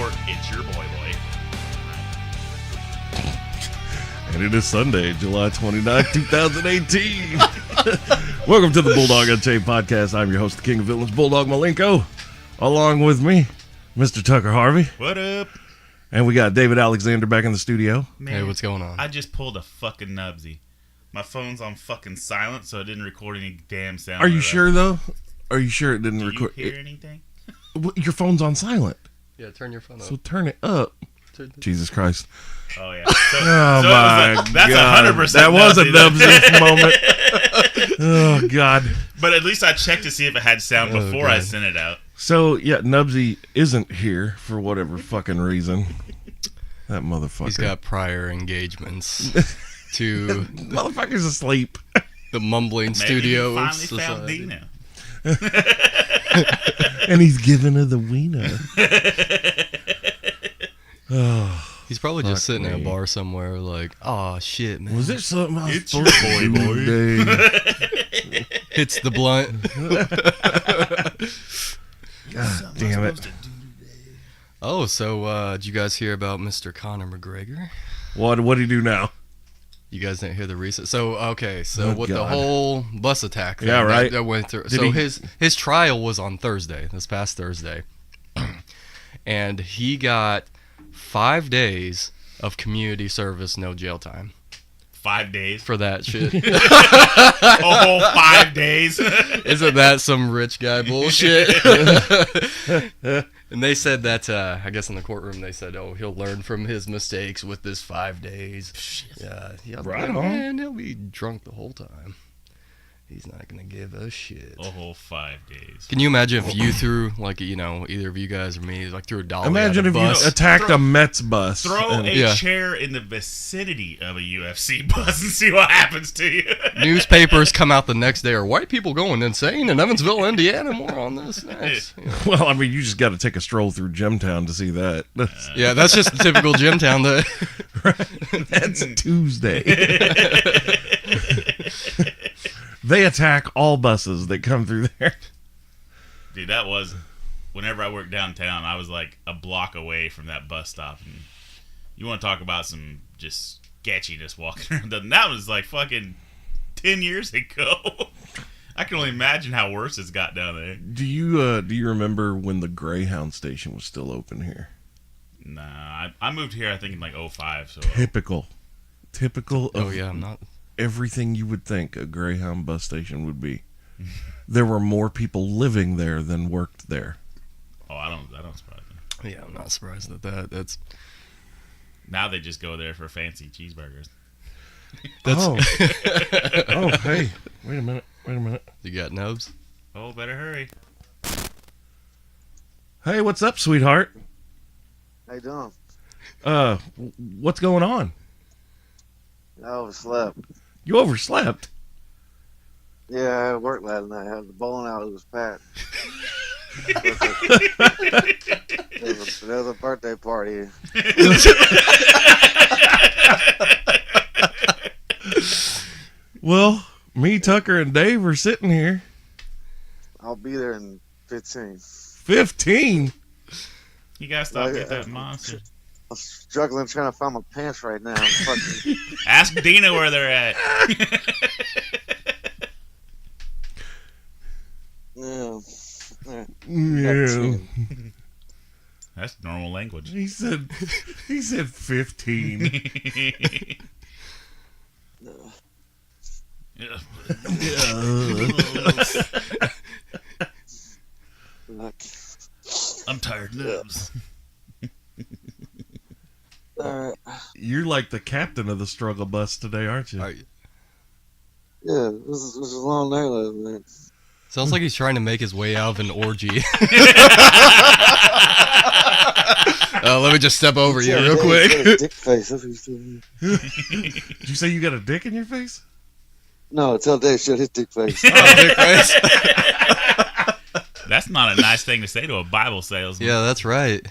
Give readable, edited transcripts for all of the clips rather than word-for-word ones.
Report. It's your boy. And it is Sunday, July 29, 2018. Welcome to the Bulldog Unchained podcast. I'm your host, the King of Villains, Bulldog Malenko. Along with me, Mr. Tucker Harvey. What up? And we got David Alexander back in the studio. Man, hey, what's going on? I just pulled a fucking Knubsie. My phone's on fucking silent, so it didn't record any damn sound. Are you sure, though? Are you sure it didn't record? Do you hear anything? Your phone's on silent. Yeah, turn your phone up. So turn it up. Jesus Christ. Oh, yeah. Oh, my that's God. 100% That was a Knubsie moment. Oh, God. But at least I checked to see if it had sound before I sent it out. So, yeah, Knubsie isn't here for whatever fucking reason. That motherfucker. He's got prior engagements to Motherfucker's asleep. the mumbling Maybe studio you of finally found society. Dino. And he's giving her the wiener. Oh, He's probably just Fuck sitting at a me. bar somewhere like, oh shit, man. was there something I was It's supposed your to boy, do today? Hits the blunt. God damn it. Oh, so did you guys hear about Mr. Conor McGregor? What'd he do now? You guys didn't hear the recent. So okay, so Oh, with the God. whole bus attack thing Yeah, right. that went through. Did So he- his trial was on Thursday, this past Thursday, and he got 5 days of community service, no jail time 5 days. for that shit. A whole 5 days. Isn't that some rich guy bullshit? And they said that, I guess in the courtroom, they said, oh, he'll learn from his mistakes with this 5 days. Yeah, Right on. man, he'll be drunk the whole time. He's not going to give a shit. A whole 5 days. Can you imagine if you threw, like, you know, either of you guys or me, like, threw a dollar Imagine at a if bus? you attacked a Mets bus. Throw and- a Yeah. chair in the vicinity of a UFC bus and see what happens to you. Newspapers come out the next day. Are white people going insane in Evansville, Indiana? More on this next. You know. Well, I mean, you just got to take a stroll through Gemtown to see that. Yeah, that's just the typical Gemtown. That's Tuesday. They attack all buses that come through there. Dude, that was... Whenever I worked downtown, I was like a block away from that bus stop. And you want to talk about some just sketchiness walking around. That was like fucking 10 years ago. I can only imagine how worse it's got down there. Do you remember when the Greyhound station was still open here? Nah, I moved here I think in like 05. So Typical of Oh, yeah, I'm not. everything you would think a Greyhound bus station would be. There were more people living there than worked there. oh, I don't surprise me. Yeah, I'm not surprised at that. That's Now they just go there for fancy cheeseburgers. Oh, oh, hey, wait a minute. You got nubs? Oh, better hurry. Hey, what's up, sweetheart? How you doing? What's going on? I overslept. You overslept. Yeah, I had work last night. I had the bowling alley was packed. There was a birthday party. Well, me, Tucker, and Dave are sitting here. I'll be there in 15. 15. You gotta stop with that monster. I'm struggling trying to find my pants right now. I'm fucking... Ask Dina where they're at. Yeah. Yeah. That's normal language. He said 15. Yeah. Look. I'm tired. Nubs. Alright. You're like the captain of the struggle bus today, aren't you? Are- Yeah, this is a long night last night. Sounds like he's trying to make his way out of an orgy. Let me just step over you real quick. Dick face. That's what he's doing. Did you say you got a dick in your face? No, tell Dave shut his dick face. Oh, dick face. That's not a nice thing to say to a Bible salesman. Yeah, that's right.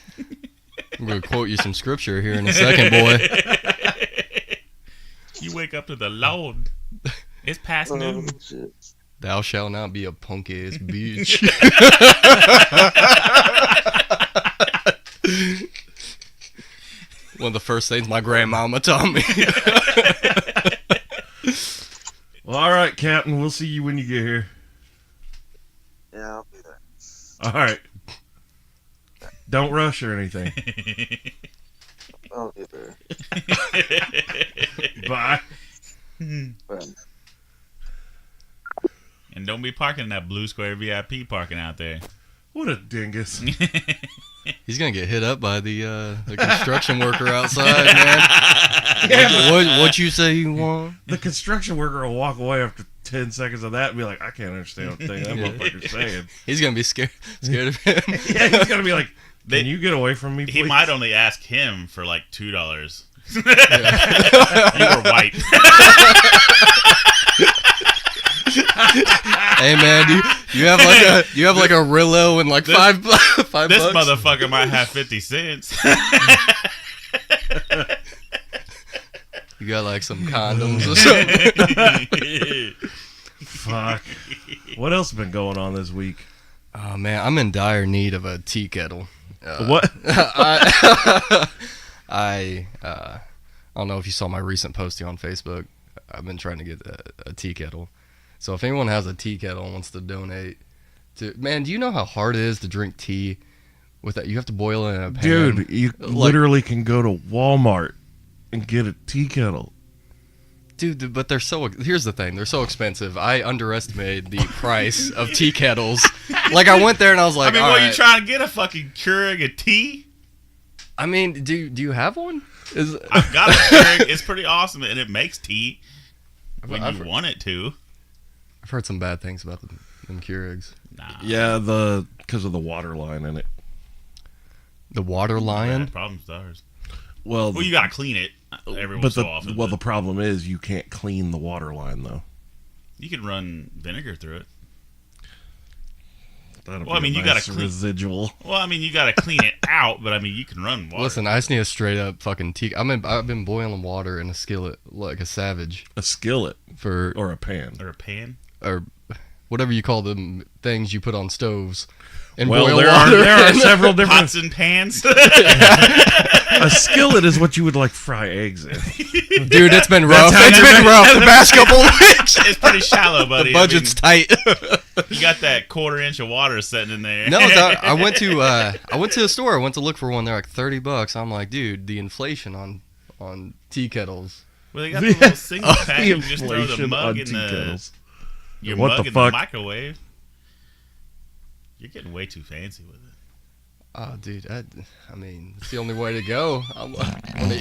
I'm going to quote you some scripture here in a second, boy. You wake up to the Lord. It's past noon. Shit. Thou shalt not be a punk ass bitch. One of the first things my grandmama taught me. Well, all right, Captain. We'll see you when you get here. Yeah, I'll be there. All right. Don't rush or anything. I'll get there. Bye. But And don't be parking in that Blue Square VIP parking out there. What a dingus. He's gonna get hit up by the construction worker outside, man. What you say you want? The construction worker will walk away after 10 seconds of that and be like, I can't understand what the thing that motherfucker's saying. He's gonna be scared of him. Yeah, he's going to be like, can you get away from me, please? He might only ask him for like $2. You were white. Hey man, do you have like a Rillo and like five This bucks? motherfucker might have 50 cents. You got like some condoms or something? Fuck. What else has been going on this week? Oh man, I'm in dire need of a tea kettle. What? I don't know if you saw my recent posting on Facebook. I've been trying to get a tea kettle. So if anyone has a tea kettle and wants to donate to, man, do you know how hard it is to drink tea with that? You have to boil it in a pan. Dude, you literally can go to Walmart and get a tea kettle. Dude, but they're so, here's the thing, they're so expensive. I underestimated the price of tea kettles. Like I went there and I was like, I mean, all what, right. you trying to get a fucking Keurig of tea? I mean, do you have one? I've got a Keurig. It's pretty awesome, and it makes tea when I've you want it to. I've heard some bad things about them Keurigs. Nah. Yeah, because of the water line in it. The water lion? Bad problems with ours. Well, Well, you gotta clean it every but so often. the problem is you can't clean the water line though. You can run vinegar through it. That'll Well, I be mean, a you nice gotta clean- residual. Well, I mean, you gotta clean it out, but I mean, you can run water. Listen, I just need a straight up fucking tea. I've been boiling water in a skillet like a savage A skillet for or a pan. Or a pan. or whatever you call them things you put on stoves and Well, boil there water. are several different. Pots and pans. A skillet is what you would like fry eggs in. Dude, it's been rough. how It's you're been rough the past couple of weeks. It's pretty shallow, buddy. The budget's tight. You got that 1/4 inch of water sitting in there. No, I went to the store. I went to look for one. They're like $30. I'm like, dude, the inflation on tea kettles. Well, they got the little single pack. The You can just throw the inflation mug on in tea the kettles. your What mug the in fuck? the microwave. You're getting way too fancy with it. Oh, dude, I mean, it's the only way to go. I'm gonna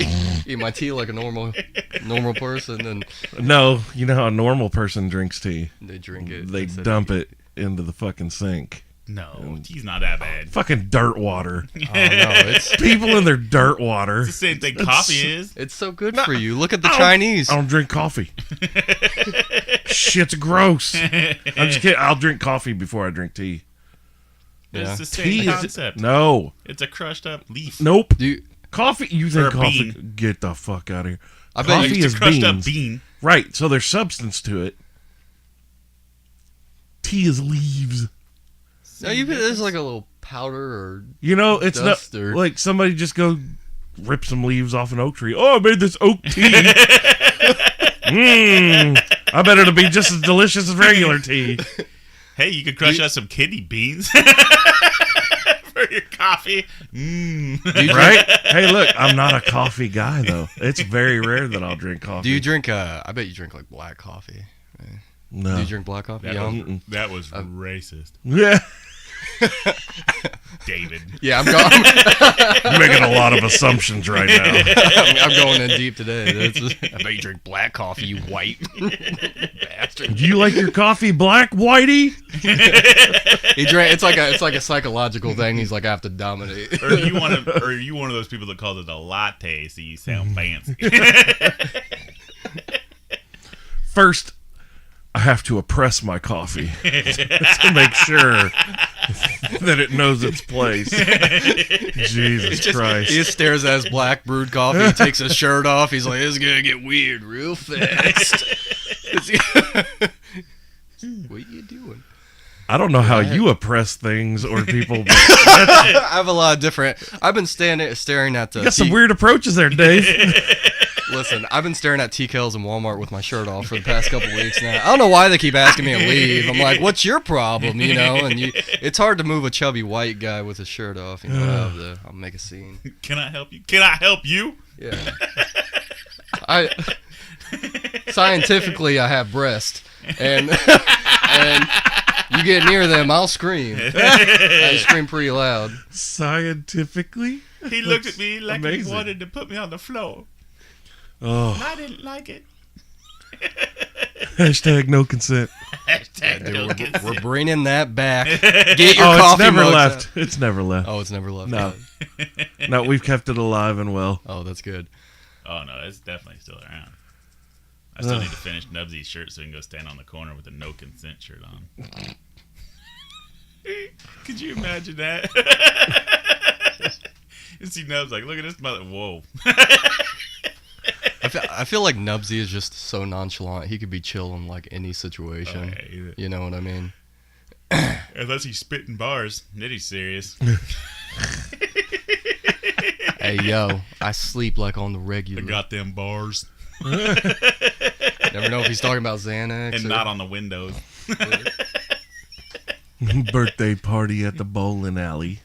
eat my tea like a normal person, and No, you know how a normal person drinks tea? they drink it. They instead of dump eat- it into the fucking sink. No, tea's not that bad. Fucking dirt water. Oh no, it's People in their dirt water. It's the same thing coffee is. it's so good for you. Look at the Chinese. I don't drink coffee. Shit's gross. I'm just kidding. I'll drink coffee before I drink tea. Yeah. It's the same Tea is concept. no. It's a crushed up leaf. Nope. Do you, Coffee. You Or think a coffee? bean. Get the fuck out of here. I bet Coffee you, It's is a crushed up beans. bean. Right. So there's substance to it. Tea is leaves. no, you there's like a little powder or You know, it's Dust not or- like somebody just go rip some leaves off an oak tree. Oh, I made this oak tea. I bet it'll be just as delicious as regular tea. Hey, you could crush out some kidney beans for your coffee. Right? Hey, look, I'm not a coffee guy, though. It's very rare that I'll drink coffee. do you drink? I bet you drink like black coffee. No. Do you drink black coffee? Yeah, That was racist, Yeah. David. yeah, I'm going. You're making a lot of assumptions right now. I'm going in deep today. I bet you drink black coffee, you white bastard. Do you like your coffee black, Whitey? He drank. It's like a psychological thing. He's like, I have to dominate. Or are you one of those people that calls it a latte so you sound fancy? First, I have to oppress my coffee to make sure that it knows its place. Jesus Christ. He just stares at his black brewed coffee. He takes his shirt off. He's like, "It's gonna get weird real fast." What are you doing? I don't know how you oppress things or people. But I have a lot of different. I've been staring at the. you got some weird approaches there, Dave. Listen, I've been staring at TKLs in Walmart with my shirt off for the past couple weeks now. I don't know why they keep asking me to leave. I'm like, what's your problem, you know? And it's hard to move a chubby white guy with his shirt off. You know, I'll make a scene. Can I help you? Can I help you? Yeah. Scientifically, I have breasts. And you get near them, I'll scream. I scream pretty loud. Scientifically? He looked at me like amazing. he wanted to put me on the floor. Oh. And I didn't like it. Hashtag no consent. Hashtag Dude, no we're consent. bringing that back. Get your Oh, coffee it's never mugs left. out. It's never left. Oh, it's never left. No. No, we've kept it alive and well. Oh, that's good. Oh, no, it's definitely still around. I still need to finish Knubsie's shirt so he can go stand on the corner with a no consent shirt on. Could you imagine that? You see Nubs like, look at this mother. Whoa. I feel like Knubsie is just so nonchalant. He could be chill in like any situation. Oh, yeah. You know what I mean? Unless he's spitting bars, then he's serious. Hey, yo, I sleep like on the I regular. got them bars. Never know if he's talking about Xanax. And or... not on the windows. Birthday party at the bowling alley.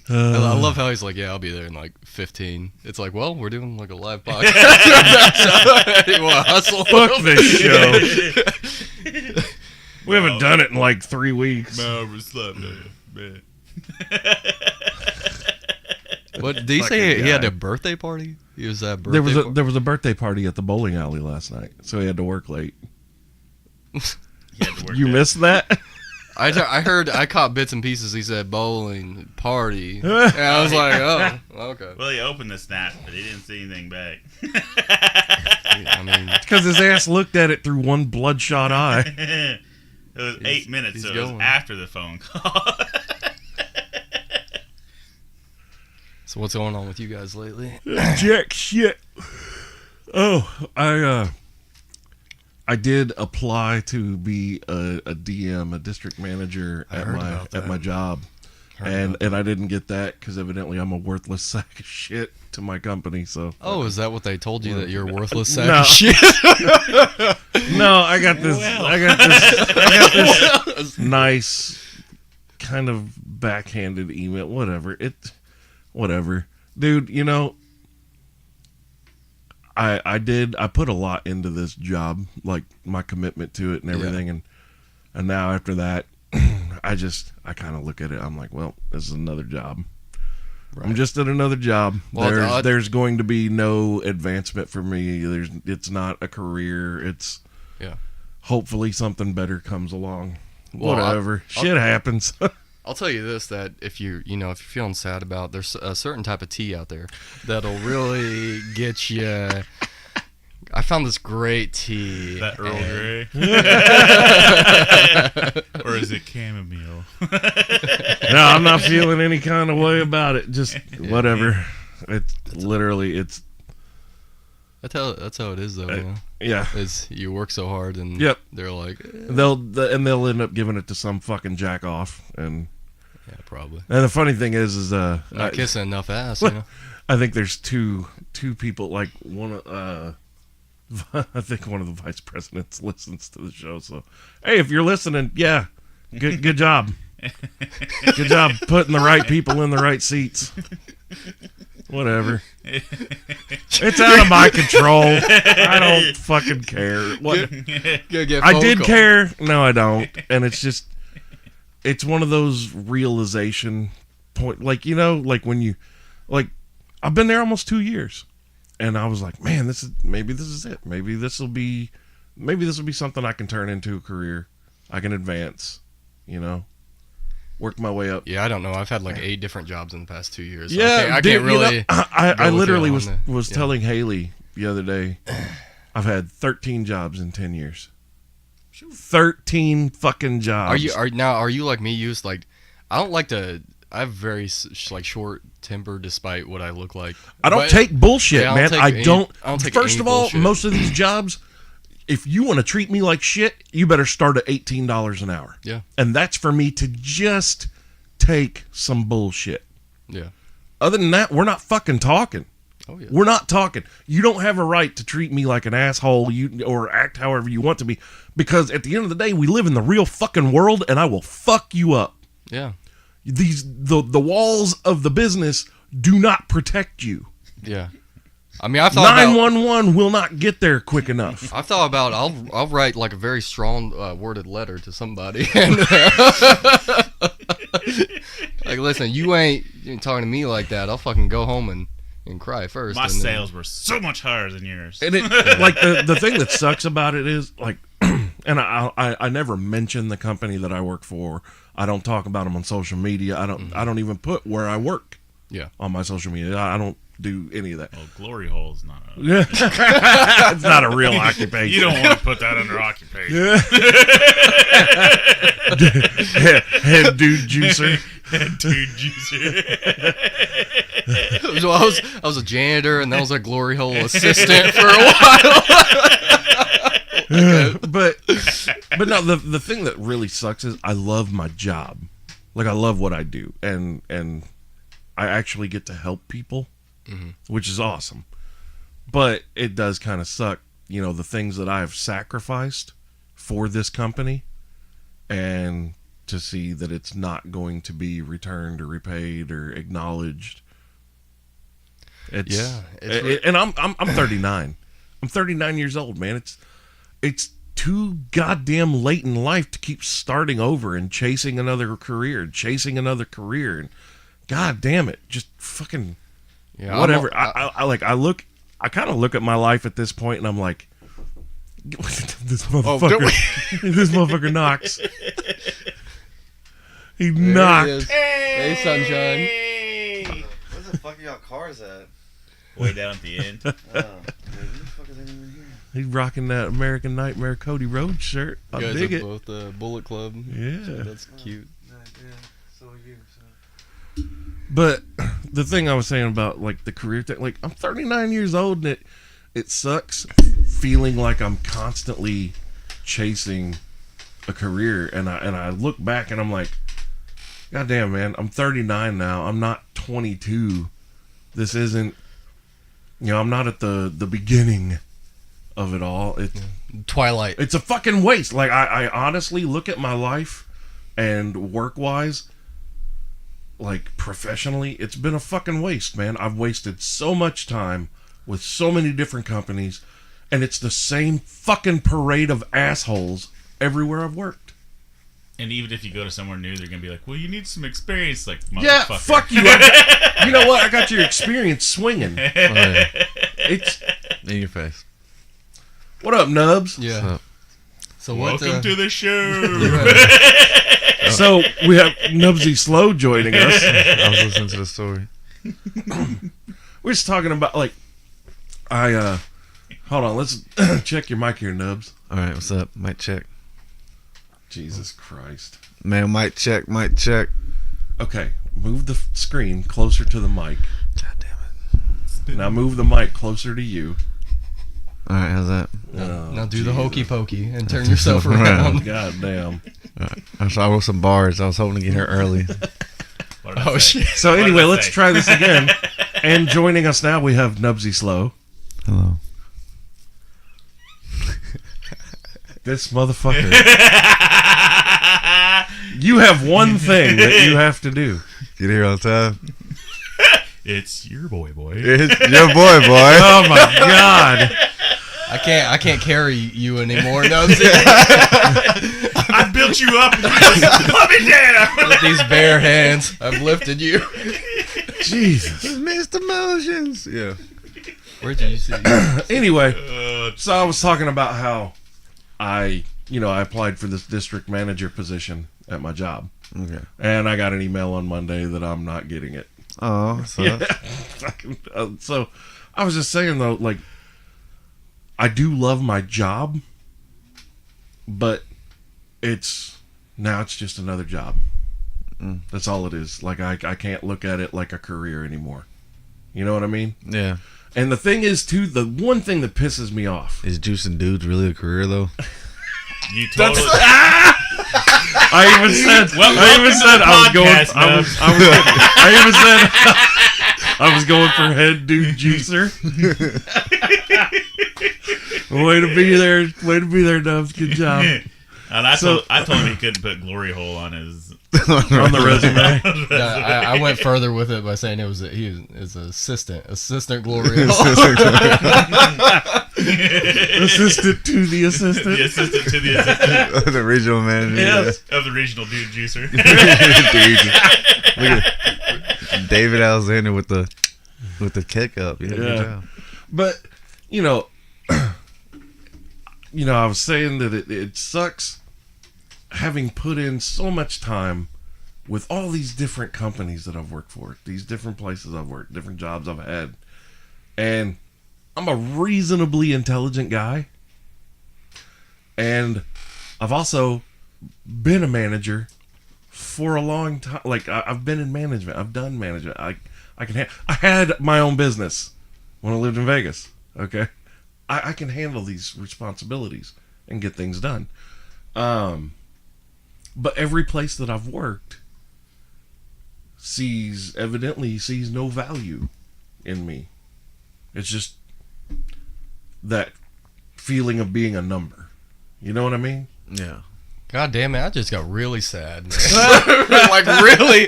I love how he's like, yeah, I'll be there in like 15. It's like, well, we're doing like a live podcast. You wanna hustle? Fuck this show. We haven't done it in like 3 weeks. Man. What did he say? He had a birthday party. He was at birthday. There was a birthday party at the bowling alley last night, so he had to work late. You missed that? I heard. I caught bits and pieces. He said bowling party. And I was like, oh, okay. Well, he opened the snap, but he didn't see anything back. I mean, Because his ass looked at it through one bloodshot eye. It was 8 minutes, so it was going. after the phone call. so what's going on with you guys lately? Jack shit. Oh, I did apply to be a DM, a district manager at my job, and I didn't get that because evidently I'm a worthless sack of shit to my company. So Is that what they told you, that you're a worthless sack No. of shit? no, I got this nice kind of backhanded email. Whatever, dude. You know. I put a lot into this job, like my commitment to it and everything, and now after that, I kind of look at it. I'm like, well, this is another job. Right. I'm just at another job. Well, there's going to be no advancement for me. It's not a career. It's hopefully something better comes along. Well, Whatever, shit happens. I'll tell you this, that if you're feeling sad about, there's a certain type of tea out there that'll really get you. I found this great tea. That Earl Grey? Or is it chamomile? No, I'm not feeling any kind of way about it. Just whatever. It's literally That's how it is, though. You know? Yeah. Is you work so hard, and they're like, they'll end up giving it to some fucking jack off, and probably. And the funny thing is not kissing enough ass. You know? I think there's two people. Like one, I think one of the vice presidents listens to the show. So, hey, if you're listening, good job. Good job putting the right people in the right seats. Whatever. It's out of my control. I don't fucking care. What? I did care. No, I don't. And it's one of those realization point. Like, like when you, like, I've been there almost 2 years, and I was like, man, maybe this is it. Maybe this will be something I can turn into a career. I can advance, work my way up. Yeah, I don't know. I've had like 8 different jobs in the past 2 years. So Yeah, I can't really. I literally was telling Haley the other day, I've had 13 jobs in 10 years. 13 fucking jobs. Are you like me? Used like, I don't like to. I have very like short temper, despite what I look like. I don't take bullshit, man. I don't. take First any of all, bullshit. most of these jobs, if you want to treat me like shit, you better start at $18 an hour. Yeah. And that's for me to just take some bullshit. Yeah. Other than that, we're not fucking talking. Oh yeah. We're not talking. You don't have a right to treat me like an asshole or act however you want to be, because at the end of the day, we live in the real fucking world, and I will fuck you up. Yeah. The walls of the business do not protect you. Yeah. I mean, I thought 911 will not get there quick enough. I thought about I'll write like a very strong worded letter to somebody. And, like, listen, you ain't talking to me like that. I'll fucking go home and cry first. My and then, sales were so much higher than yours. And it, like, the thing that sucks about it is, like, and I never mention the company that I work for. I don't talk about them on social media. I don't even put where I work. Yeah. On my social media, I don't do any of that. Oh, glory hole's not a... It's not a real occupation. You don't want to put that under occupation. Head dude juicer. Head dude juicer. So I was a janitor, and then I was a glory hole assistant for a while. But no, the thing that really sucks is I love my job. Like, I love what I do, and I actually get to help people, which is awesome. But it does kind of suck, the things that I have sacrificed for this company, and to see that it's not going to be returned or repaid or acknowledged. And I'm 39. I'm 39 years old, man. It's too goddamn late in life to keep starting over and chasing another career, and God damn it, just fucking whatever. I kind of look at my life at this point, and I'm like, this motherfucker, this motherfucker knocks. He knocked. Hey, sunshine. Where the fuck are y'all cars at? Way down at the end. Oh, who the fuck is anyone here? He's rocking that American Nightmare Cody Rhodes shirt. I You guys dig are it. both the Bullet Club. Yeah. That's cute. Yeah, so are you. So. But the thing I was saying about, like, the career thing, like, I'm 39 years old, and it sucks feeling like I'm constantly chasing a career, and I look back and I'm like, God damn, man, I'm 39 now. I'm not 22. This isn't, I'm not at the beginning of it all. Twilight. It's a fucking waste. Like, I honestly look at my life, and work-wise, like, professionally, it's been a fucking waste, man. I've wasted so much time with so many different companies, and it's the same fucking parade of assholes everywhere I've worked. And even if you go to somewhere new, they're going to be like, well, you need some experience. Like, Yeah, motherfucker. fuck you. You know what? I got your experience swinging. It's In your face. What up, Nubs? Yeah. So what? Welcome to the show. So we have Knubsie Slow joining us. I was listening to the story. We're just talking about, like, hold on, let's check your mic here, Nubs. Alright, what's up? Mic check. Jesus Christ. Man, mic check, mic check. Okay, move the screen closer to the mic. God damn it. Now move the mic closer to you. Alright, how's that? Now do the hokey pokey and turn yourself around. God damn. So I wrote some bars. I was hoping to get here early. What did I Oh say? shit. So What did anyway, I let's say? try this again. And joining us now, we have Knubsie Slow. Hello. This motherfucker. You have one thing that you have to do. Get here on time. It's your boy. It's your boy, boy. Oh my God. I can't carry you anymore. No, I built you up and you just put me down. with these bare hands, I've lifted you. Jesus. Mr. Motions. Yeah. Where did you see? Anyway, so I was talking about how I applied for this district manager position at my job. Okay. And I got an email on Monday that I'm not getting it. Oh, so So I was just saying, though, like, I do love my job, but it's just another job. That's all it is. Like, I can't look at it like a career anymore. You know what I mean? Yeah. And the thing is, too, the one thing that pisses me off. Is juicing dudes really a career, though? You totally. I even said I was going for head dude juicer. Way to be there, Dubs. Good job. And I told him he couldn't put glory hole on his On the resume. I went further with it by saying he was assistant glory. Assistant to the assistant. The assistant to the assistant The regional manager. Yes. of the regional dude juicer. Look at David Alexander with the kick up. Yeah. Good job. But I was saying that it sucks having put in so much time with all these different companies that I've worked for, these different places I've worked, different jobs I've had, and I'm a reasonably intelligent guy, and I've also been a manager for a long time. Like, I've been in management. I've done management. I had my own business when I lived in Vegas. Okay, I can handle these responsibilities and get things done. But every place that I've worked evidently sees no value in me. It's just that feeling of being a number. You know what I mean? Yeah. God damn it! I just got really sad. Like really,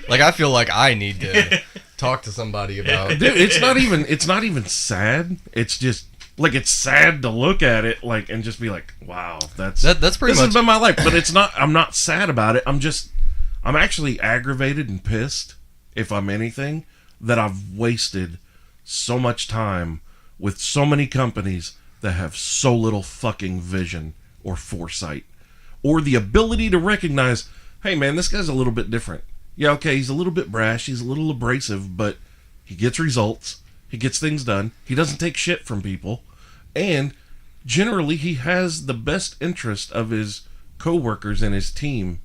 like I feel like I need to talk to somebody about. Dude, it's not even sad. It's just like, it's sad to look at it like and just be like, wow, that's pretty this much has been my life. But it's not. I'm not sad about it. I'm actually aggravated and pissed, if I'm anything, that I've wasted so much time with so many companies that have so little fucking vision or foresight or the ability to recognize, hey man, this guy's a little bit different. Yeah, okay, he's a little bit brash, he's a little abrasive, but he gets results, he gets things done, he doesn't take shit from people, and generally he has the best interest of his co-workers and his team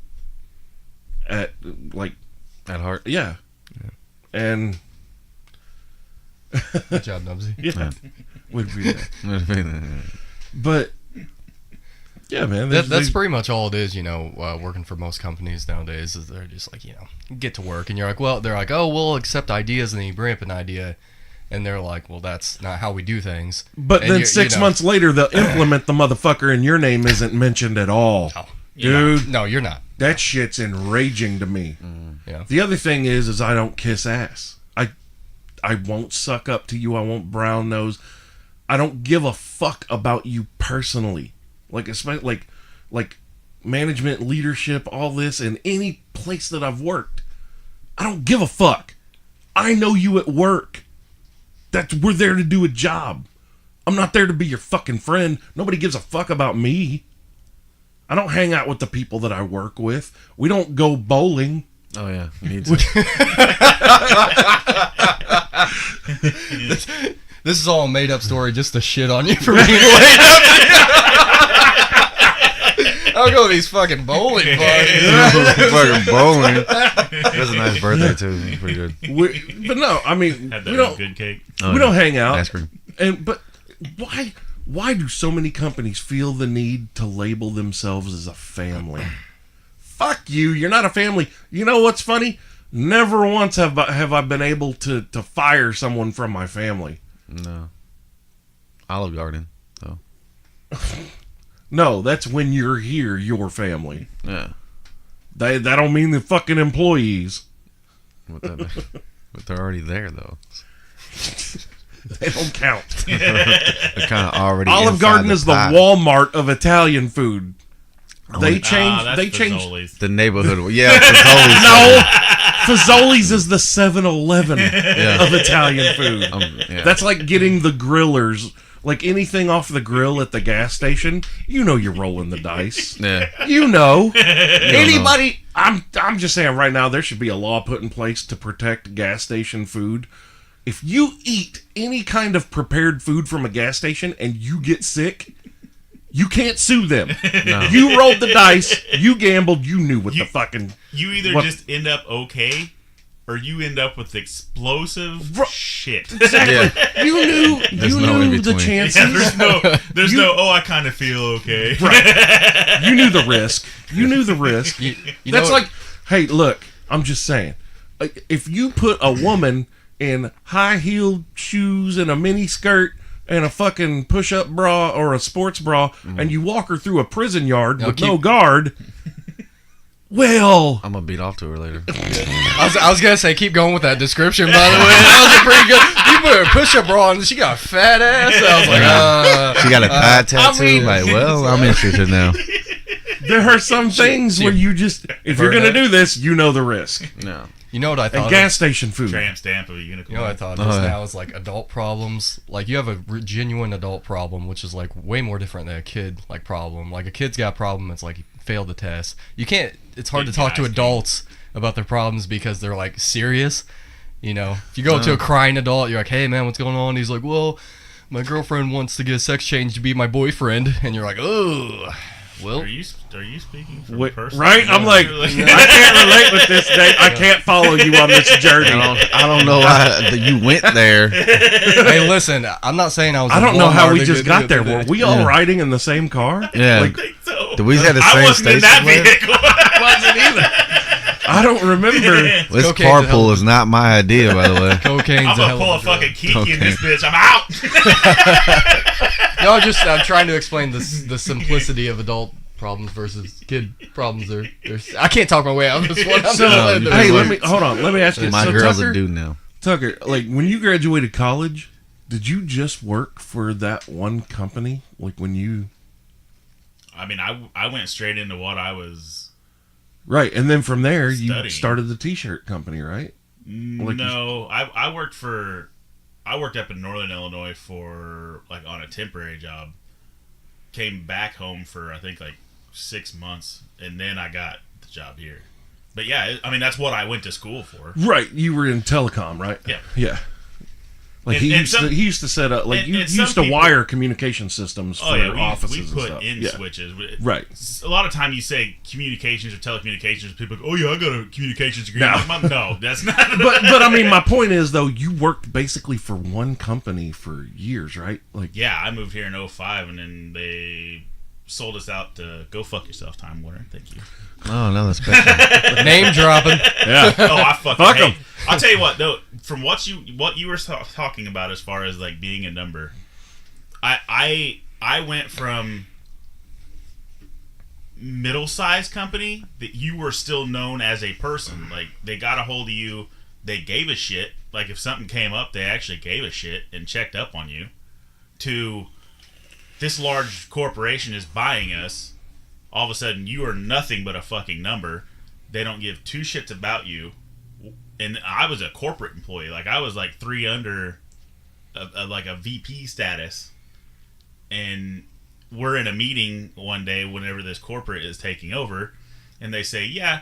at heart. Yeah. And Good job, Knubsie. yeah. Would be that. But yeah, man, That's pretty much all it is, working for most companies nowadays. Is they're just like, get to work, and you're like, well, they're like, oh, we'll accept ideas, and then you bring up an idea, and they're like, well, that's not how we do things. But and then 6 months later, they'll implement the motherfucker, and your name isn't mentioned at all. No, Dude. No, you're not. That shit's enraging to me. Yeah. The other thing is I don't kiss ass. I won't suck up to you. I won't brown nose. I don't give a fuck about you personally. Like, especially like management, leadership, all this, in any place that I've worked. I don't give a fuck. I know you at work. We're there to do a job. I'm not there to be your fucking friend. Nobody gives a fuck about me. I don't hang out with the people that I work with. We don't go bowling. Oh yeah, you need to. This is all a made up story just to shit on you for being late. I'll go to these fucking bowling parties. Fucking bowling. That's a nice birthday too. Pretty good. But no, I mean, Had we that don't. good cake. We don't hang out. Ice cream. But why do so many companies feel the need to label themselves as a family? Fuck you. You're not a family. You know what's funny? Never once have I been able to fire someone from my family. No. Olive Garden, though. No, that's when you're here, your family. Yeah. That don't mean the fucking employees. But they're already there, though. They don't count. They're kind of already. Olive Garden is the Walmart of Italian food. They changed. That's They changed. Fazoli's. The neighborhood. Yeah, Fazoli's. No, Fazoli's is the 7-Eleven of Italian food. Yeah. That's like getting the grillers. Like anything off the grill at the gas station, you're rolling the dice. Yeah. Anybody. I'm just saying right now there should be a law put in place to protect gas station food. If you eat any kind of prepared food from a gas station and you get sick, you can't sue them. No. You rolled the dice, you gambled, you knew what the fucking... You either What- just end up okay, or you end up with explosive shit. Exactly. You knew the chances. Yeah, there's no. Oh, I kind of feel okay. Right. You knew the risk. You knew the risk. You That's know, like, hey, look, I'm just saying, if you put a woman in high-heeled shoes and a mini skirt and a fucking push-up bra or a sports bra, and you walk her through a prison yard with no guard, well, I'm gonna beat off to her later. I was gonna say, keep going with that description. By the way, that was a pretty good. You put a push-up bra on, and she got a fat ass. I was like, She got a pie tattoo. I'm interested now. there are some things where you just, if you're gonna do this, you know the risk. No. you know what I thought? And gas station food. Tramp stamp of a unicorn. You know what I thought just now is like adult problems. Like you have a genuine adult problem, which is like way more different than a kid like problem. Like a kid's got a problem, it's like you failed the test. You can't. It's hard to talk to adults about their problems because they're like serious. You know, if you go to a crying adult, you're like, "Hey man, what's going on?" He's like, "Well, my girlfriend wants to get a sex change to be my boyfriend," and you're like, "Oh, well." Are you speaking from personal? Right? I'm like, I can't relate with this, Dave. I can't follow you on this journey. I don't know why you went there. Hey, listen, I'm not saying I was. I don't know how we just got there. Were Were we all riding in the same car? Yeah. I think so. Did we have the I same wasn't in station? that wagon? vehicle. Wasn't either. I don't remember. This Cocaine's a hell carpool of is not my idea, by the way. Cocaine's I'm a gonna hell pull a of a drug. fucking kiki in this bitch. I'm out. No, I'm trying to explain the simplicity of adult problems versus kid problems. I can't talk my way out of this one. Hey, let me ask you. My So girl's Tucker, a dude now. Tucker, like when you graduated college, did you just work for that one company? Like when you I mean, I went straight into what I was. right, and then from there you Studying. started the T-shirt company, right? Like No, I worked up in Northern Illinois for like on a temporary job. Came back home for I think like 6 months, and then I got the job here. But yeah, I mean that's what I went to school for. Right, you were in telecom, right? Yeah. Yeah. Like And he used to set up, like and- you and some used to people- wire communication systems for Oh yeah, offices we put and stuff. in Yeah. switches. Right. A lot of time you say communications or telecommunications, people go, "Oh yeah, I got a communications degree." No. No, that's not. But I mean, my point is though, you worked basically for one company for years, right? Like Yeah, I moved here in 2005, and then they sold us out to go fuck yourself, Time Warner. Thank you. Oh, no, that's special. Name dropping. yeah. Oh, I fucking Fuck hate. 'em. I'll tell you what, though, from what you were talking about as far as like being a number, I went from middle-sized company that you were still known as a person. Like they got a hold of you, they gave a shit. Like if something came up, they actually gave a shit and checked up on you. To this large corporation is buying us. All of a sudden, you are nothing but a fucking number. They don't give two shits about you. And I was a corporate employee. Like, I was like 3 under like a VP status. And we're in a meeting one day whenever this corporate is taking over. And they say, yeah,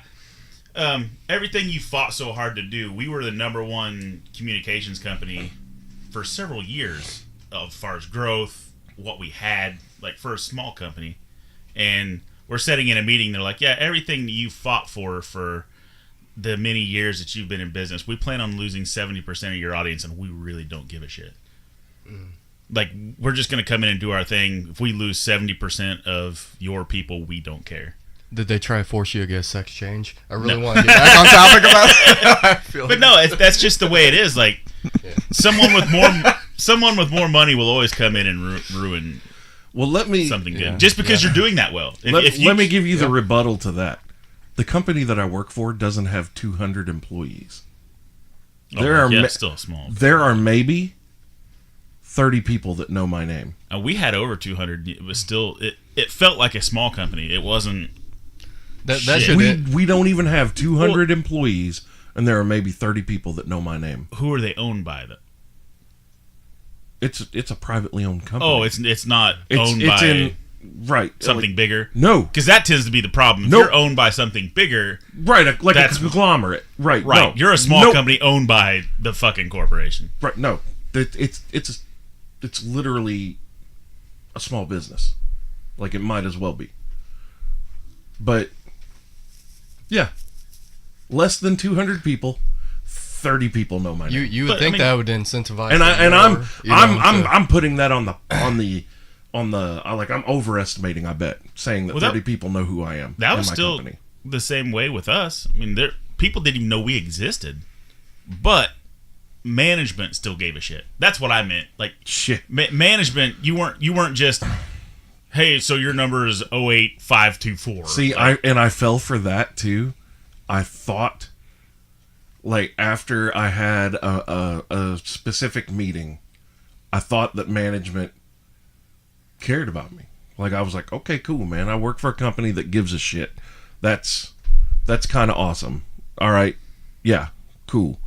everything you fought so hard to do, we were the #1 communications company for several years as far as growth, what we had, like for a small company. And we're sitting in a meeting, they're like, yeah, everything that you fought for the many years that you've been in business, we plan on losing 70% of your audience, and we really don't give a shit. Like, we're just going to come in and do our thing. If we lose 70% of your people, we don't care. Did they try to force you to get a sex change? I really want to get back on topic about it. I feel But no, that's just the way it is. Like, someone with more money will always come in and ruin Well, let me something good. Just because you're doing that well. let me give you the rebuttal to that. The company that I work for doesn't have 200 employees. Still small. There are maybe 30 people that know my name. We had over 200. It was still it felt like a small company. It wasn't. that Shit. should We don't even have 200 employees, and there are maybe 30 people that know my name. Who are they owned by? It's a privately owned company. Oh, it's not owned by right something like, bigger. No, Because that tends to be the problem. If Nope. you're owned by something bigger, right, like That's- a conglomerate. Right, right? No. You're a small Nope. company owned by the fucking corporation. Right, no, it's literally a small business. Like it might as well be. But yeah, less than 200 people, 30 people know my name. You would think that would incentivize. I'm putting that on the like I'm overestimating. I bet saying that 30 people know who I am. That was still company. The same way with us. I mean, people didn't even know we existed, but management still gave a shit. That's what I meant. Like shit, management. You weren't just, hey, so your number is 08524. See, I fell for that too. I thought, like, after I had a specific meeting, I thought that management cared about me. Like, I was like, okay, cool, man. I work for a company that gives a shit. That's kind of awesome. All right, yeah, cool.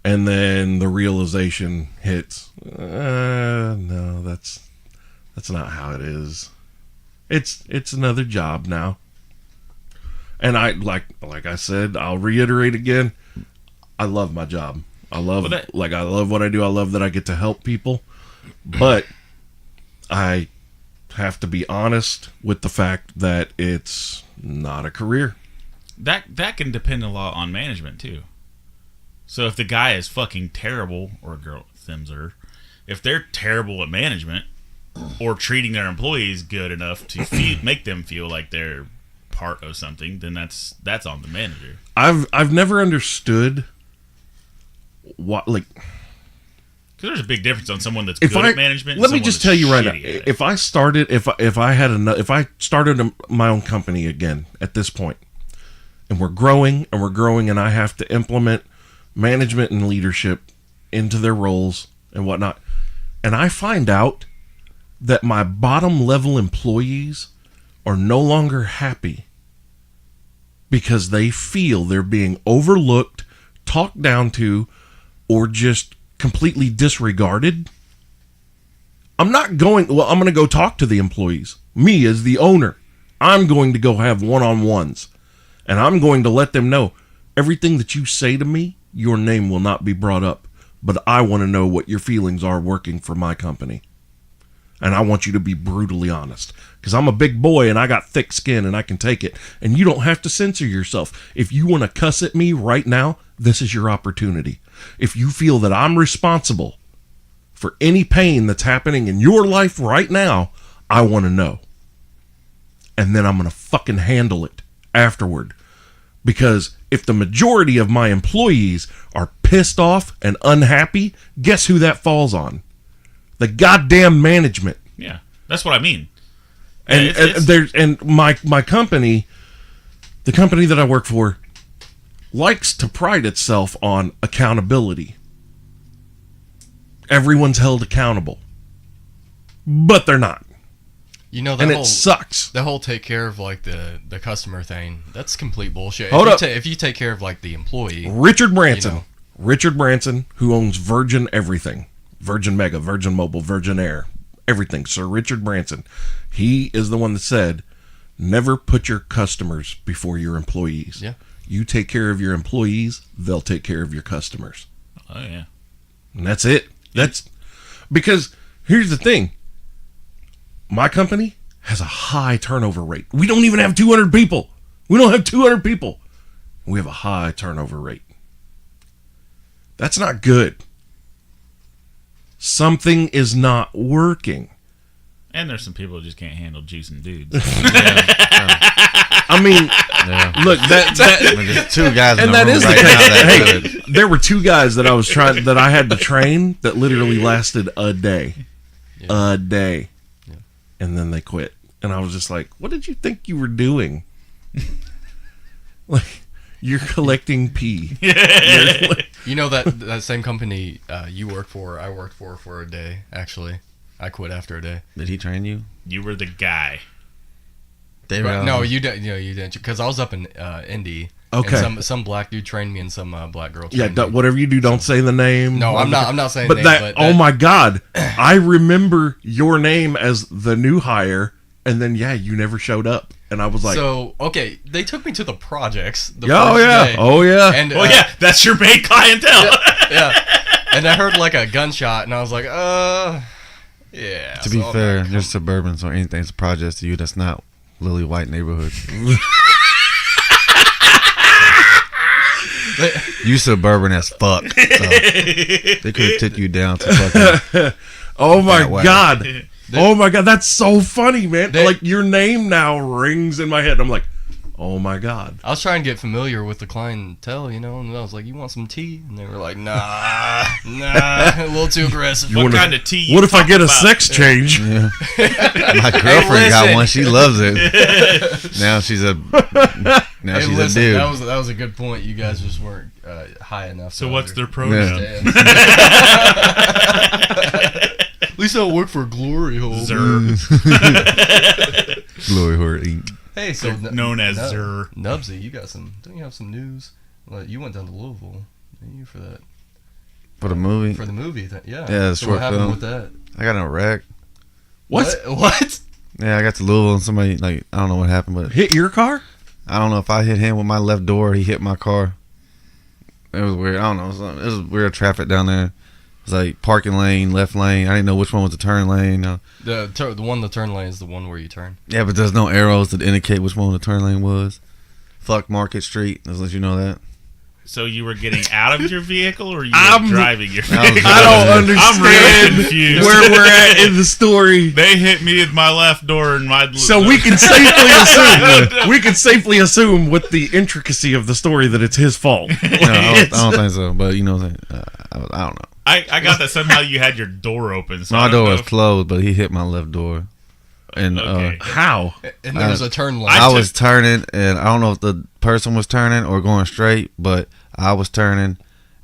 And then the realization hits. No, that's not how it is. It's another job now. And I like I said, I'll reiterate again. I love my job. I love I love what I do. I love that I get to help people. But I have to be honest with the fact that it's not a career. That can depend a lot on management too. So if the guy is fucking terrible, or a girl, if they're terrible at management or treating their employees good enough to make them feel like they're part of something, then that's on the manager. I've never understood what, like, because there's a big difference on someone that's good at management. Let me just tell you right now, if I started my own company again at this point, and we're growing, and I have to implement management and leadership into their roles and whatnot, and I find out that my bottom level employees are no longer happy because they feel they're being overlooked, talked down to, or just completely disregarded, I'm going to go talk to the employees. Me as the owner, I'm going to go have one-on-ones, and I'm going to let them know everything that you say to me, your name will not be brought up, but I want to know what your feelings are working for my company. And I want you to be brutally honest, because I'm a big boy and I got thick skin and I can take it. And you don't have to censor yourself. If you want to cuss at me right now, this is your opportunity. If you feel that I'm responsible for any pain that's happening in your life right now, I want to know. And then I'm going to fucking handle it afterward. Because if the majority of my employees are pissed off and unhappy, guess who that falls on? The goddamn management. Yeah, that's what I mean. And my company, the company that I work for, likes to pride itself on accountability. Everyone's held accountable, but they're not. You know, it sucks. The whole take care of like the customer thing, that's complete bullshit. Hold up. If you take care of like the employee, Richard Branson, who owns Virgin everything. Virgin Mega, Virgin Mobile, Virgin Air, everything. Sir Richard Branson. He is the one that said, never put your customers before your employees. Yeah. You take care of your employees, they'll take care of your customers. Oh, yeah. And that's it. That's because here's the thing. My company has a high turnover rate. We don't even have 200 people. We don't have 200 people. We have a high turnover rate. That's not good. Something is not working. And there's some people who just can't handle juicing dudes. I mean, look, there's two guys in and the that room is the right now case. Hey, there were two guys that I had to train that literally lasted a day. Yeah. A day. Yeah. And then they quit. And I was just like, what did you think you were doing? Like, you're collecting pee. You know that same company you work for, I worked for a day, actually. I quit after a day. Did he train you? You were the guy. No, you didn't. You didn't, because I was up in Indy. Okay. And some black dude trained me, and some black girl trained me. Whatever you do, don't say the name. No, I'm not saying. But oh my God, I remember your name as the new hire, and then you never showed up, and I was like, so okay, they took me to the projects. Day. And that's your main clientele. Yeah. And I heard like a gunshot, and I was like, yeah. To be fair, you're suburban, so anything's a project to you that's not Lily White neighborhood. You suburban as fuck. So they could have took you down to fucking. Oh my That way. god. Oh my god, that's so funny, man. They- Like your name now rings in my head. I'm like, oh my god. I was trying to get familiar with the clientele, and I was like, "You want some tea?" And they were like, "Nah, a little too aggressive." You What wanna- kind of tea? You What if I get a talking about? sex change? Yeah. My girlfriend got listen. one. She loves it. Now she's a. Now Hey, she's listen, a dude. that was a good point. You guys just weren't high enough. So to what's their understand. pronoun? At least I don't work for Glory Hole. Zer. Glory Hole Inc. Hey, so Known as Zer. Nubsie, you got some? Don't you have some news? Well, you went down to Louisville, didn't you, for that For the movie. for the movie? Yeah. Yeah, the So short what happened film. with that? I got in a wreck. What? What? Yeah, I got to Louisville and somebody, like, I don't know what happened, but Hit your car? I don't know if I hit him with my left door or he hit my car. It was weird. I don't know. It was weird traffic down there. It was like parking lane, left lane. I didn't know which one was the turn lane. The one the turn lane is the one where you turn. Yeah, but there's no arrows to indicate which one the turn lane was. Fuck Market Street. Just let you know that. So you were getting out of your vehicle, or you I'm- were driving your I was vehicle? I don't I'm really understand confused. where we're at in the story. They hit me with my left door and my. So we can safely assume with the intricacy of the story that it's his fault. No, I don't think so. But you know what I'm saying? I don't know. I got that somehow you had your door open. So I My don't door know was if- closed, but he hit my left door. And Okay. How? And there was a turn lane. I was turning, and I don't know if the person was turning or going straight, but I was turning,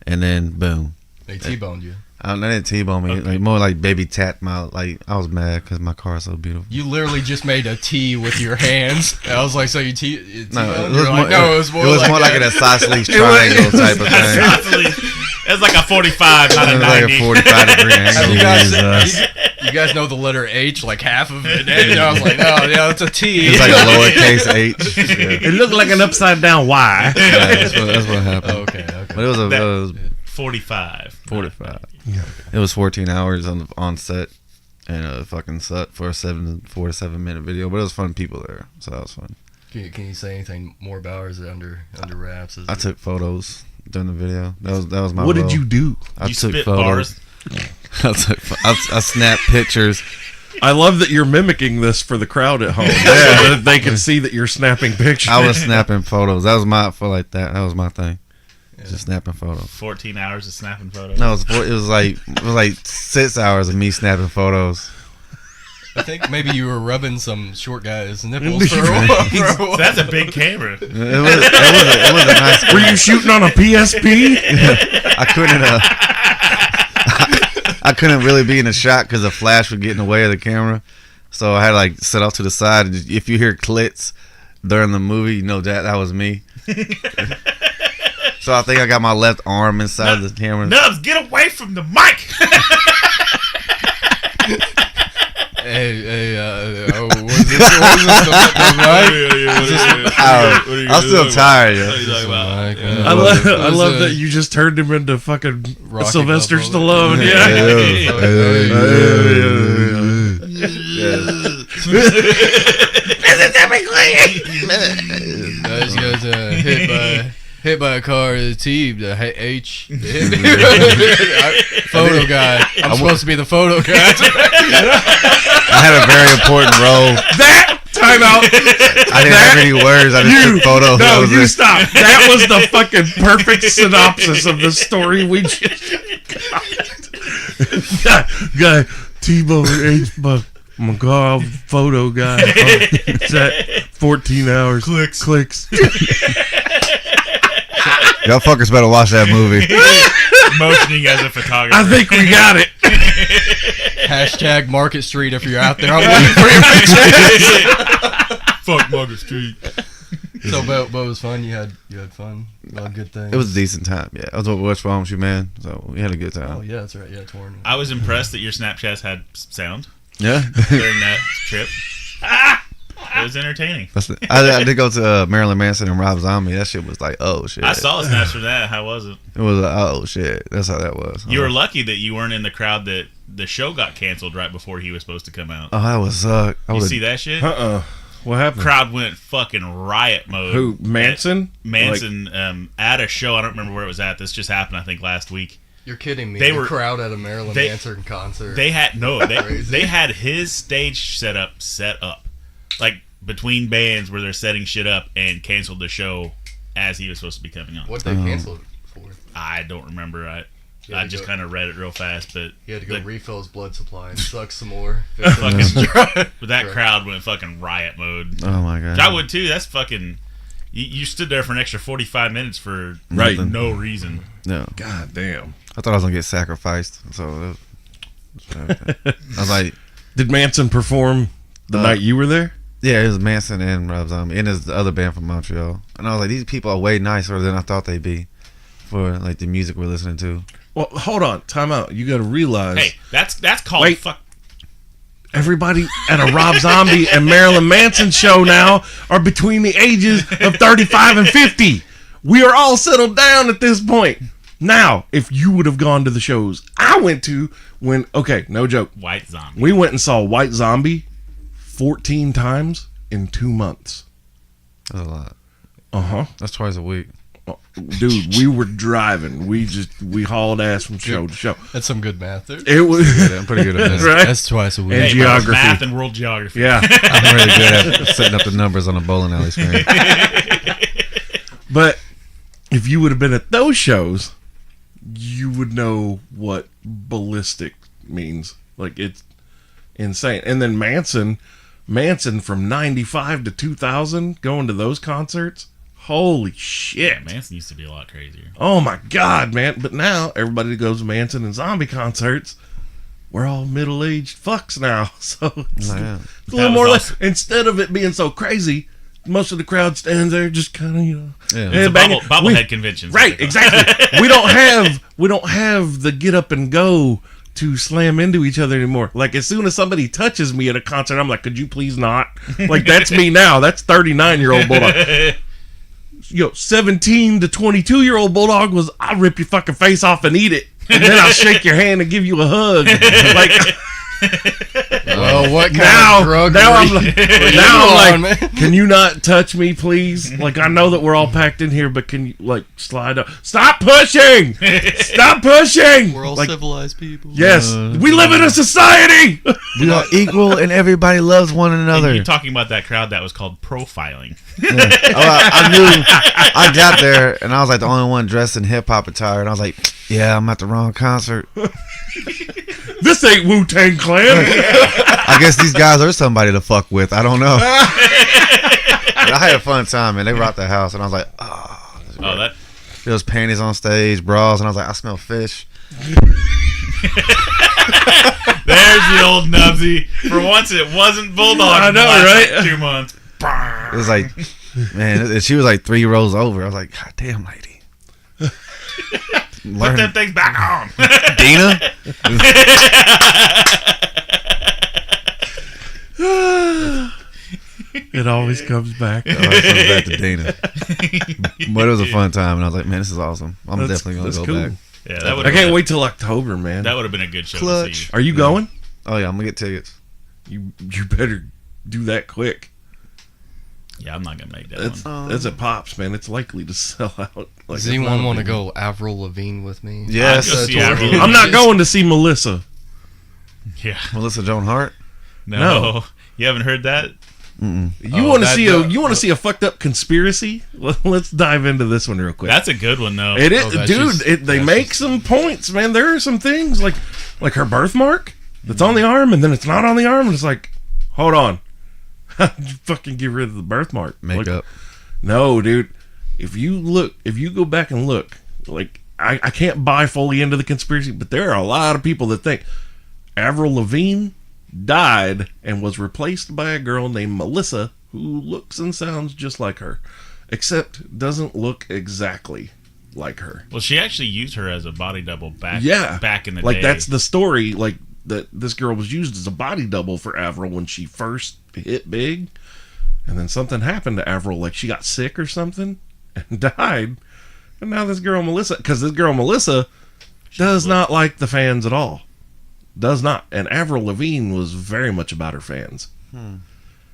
and then boom. They T-boned you. They didn't T-bone me. Okay. Like more like baby tapped my. Like I was mad because my car is so beautiful. You literally just made a T with your hands. And I was like, so you T-boned? No, it You're was, like, more, no, it was more like like an isosceles triangle type of thing. It's like a 45, not It a was like 90. a 45-degree Have angle. you guys, Jesus. you guys know the letter H, like half of it. And I was like, oh, yeah, it's a T. It's like a lowercase h. Yeah, It looked like an upside down Y. that's what happened. Okay. But it was That- it was 45. 45. It was 14 hours on set, and fucking set for a 4 to 7 minute video. But it was fun people there, so that was fun. Can you say anything more about, or is it under wraps? Is I it- took photos during the video. That was my. What did role. you do? I You took spit photos. bars. I snapped pictures. I love that you're mimicking this for the crowd at home. So that they can see that you're snapping pictures. I was snapping photos. That was my That was my thing. Yeah. Just snapping photos. 14 hours of snapping photos. No, it was like 6 hours of me snapping photos. I think maybe you were rubbing some short guy's nipples for a while. So that's a big camera. It was a nice. Were you shooting on a PSP? I couldn't really be in the shot because the flash would get in the way of the camera, so I had to like sit off to the side. And if you hear clits during the movie, you know that was me. So I think I got my left arm inside the camera. Nubs, get away from the mic. Hey, was this the mic? I'm still tired. Yo. I love that you just turned him into fucking Rocky Sylvester Balboa. Stallone. Guys, hit by a car, the T, the H. Photo guy. I'm supposed to be the photo guy. I had a very important role. That time out. I didn't have any words. I just took photos. That No, was you it. stop. That was the fucking perfect synopsis of the story we just got. Guy, T-Bone H-Buck. I'm a car photo guy. It's at 14 hours. Clicks. Y'all fuckers better watch that movie. Motioning as a photographer. I think we got it. Hashtag Market Street if you're out there. I'm waiting for your picture. Fuck Market Street. So, but it was fun. You had fun. A lot of good things. It was a decent time. Yeah, I was with What's Wrong With You, man. So we had a good Oh time. yeah, that's right. Yeah, torn. I was impressed that your Snapchats had sound Yeah. during that trip. It was entertaining. I did go to Marilyn Manson and Rob Zombie. That shit was like, oh shit. I saw the snaps from that. How was it? It was like, oh shit. That's how that was. You were lucky that you weren't in the crowd that the show got canceled right before he was supposed to come out. Oh, that was suck. You see that shit? What happened? Crowd went fucking riot mode. Who, Manson? At a show. I don't remember where it was at. This just happened, I think, last week. You're kidding me. They The were- crowd at a Marilyn Manson concert. They had Crazy. they had his stage set up, like between bands where they're setting shit up, and canceled the show as he was supposed to be coming on. What they canceled for? I don't remember. I just go- kind of read it real fast, but He had to go the- refill his blood supply and suck some more. fucking, but that crowd went fucking riot mode. Oh my god. I would too. That's fucking. You stood there for an extra 45 minutes for Right. no reason. No. God damn. I thought I was gonna get sacrificed. So I was like, Did Manson perform the night you were there? yeah, it was Manson and Rob Zombie, and it's the other band from Montreal. And I was like, these people are way nicer than I thought they'd be for like the music we're listening to. Well, hold on. Time out. You got to realize. Hey, that's called Wait. fuck. Everybody at a Rob Zombie and Marilyn Manson show now are between the ages of 35 and 50. We are all settled down at this point. Now, if you would have gone to the shows I went to okay, no joke. White Zombie. We went and saw White Zombie 14 times in 2 months. That's a lot. Uh-huh. That's twice a week. Dude, we were driving. We hauled ass from show to show. That's some good math there. It was Yeah, I'm pretty good at that. right. That's twice a week. And Hey, geography. math and world geography. Yeah. I'm really good at setting up the numbers on a bowling alley screen. But if you would have been at those shows, you would know what ballistic means. Like, it's insane. And then Manson from 95 to 2000, going to those concerts. Holy shit. Yeah, Manson used to be a lot crazier. Oh my God, man. But now everybody that goes to Manson and zombie concerts, we're all middle-aged fucks now. So it's, Yeah. it's a little That more was like, instead of it being so crazy, most of the crowd stands there just kind of, Yeah. It's a banging. bobblehead convention. Right, exactly. we don't have the get up and go to slam into each other anymore. Like, as soon as somebody touches me at a concert, I'm like, could you please not? Like, that's me now. That's 39-year-old Bulldog. 17 to 22-year-old Bulldog was, I'll rip your fucking face off and eat it, and then I'll shake your hand and give you a hug. Like, Well, what kind now, of drug now were I'm you- like, were you now I'm on, like, man? can you not touch me, please? Like, I know that we're all packed in here, but can you, like, slide up? Stop pushing! Stop pushing! We're all Like, civilized people. yes, we live in a society! We are equal and everybody loves one another. And you're talking about that crowd that was called profiling. I knew I got there and I was like the only one dressed in hip hop attire, and I was like, yeah, I'm at the wrong concert. This ain't Wu-Tang Clan. I guess these guys are somebody to fuck with. I don't know. But I had a fun time, man. They rocked the house, and I was like, oh, this is Oh, great. that. There was panties on stage, bras, and I was like, I smell fish. There's the old Knubsie. For once, it wasn't Bulldog. I know, the last, right? like, 2 months. It was like, man, and she was like 3 rows over. I was like, God damn, lady. Put them things back on. Dina? It always comes back. Oh, I comes back to Dana. But it was a fun time, and I was like, man, this is awesome. I'm That's- definitely going that's to go cool. back. Yeah, that would. I can't wait till October, man. That would have been a good show to Clutch. see. Are you going? Oh, yeah, I'm going to get tickets. You better do that quick. Yeah, I'm not gonna make that That's one. that's at Pops, man. It's likely to sell out. Like, Does it's anyone not want to big- go Avril Lavigne with me? Yes. I'd go see tour. Avril Lavigne. I'm not going to see Melissa. Yeah. Melissa Joan Hart? No. You haven't heard that? You Oh, want to that- see a fucked up conspiracy? Let's dive into this one real quick. That's a good one, though. It is, Oh, that's dude. just- They that's make just- some points, man. There are some things like her birthmark that's on the arm, and then it's not on the arm, and it's like, hold on, how'd you fucking get rid of the birthmark? Makeup. Like, no, dude. If you go back and look, like I can't buy fully into the conspiracy, but there are a lot of people that think Avril Lavigne died and was replaced by a girl named Melissa who looks and sounds just like her, except doesn't look exactly like her. Well, she actually used her as a body double back in the like day. that's the story. Like that this girl was used as a body double for Avril when she first hit big, and then something happened to Avril, like she got sick or something and died. And now this girl Melissa, because this girl Melissa does not like the fans at all, does not. And Avril Lavigne was very much about her fans.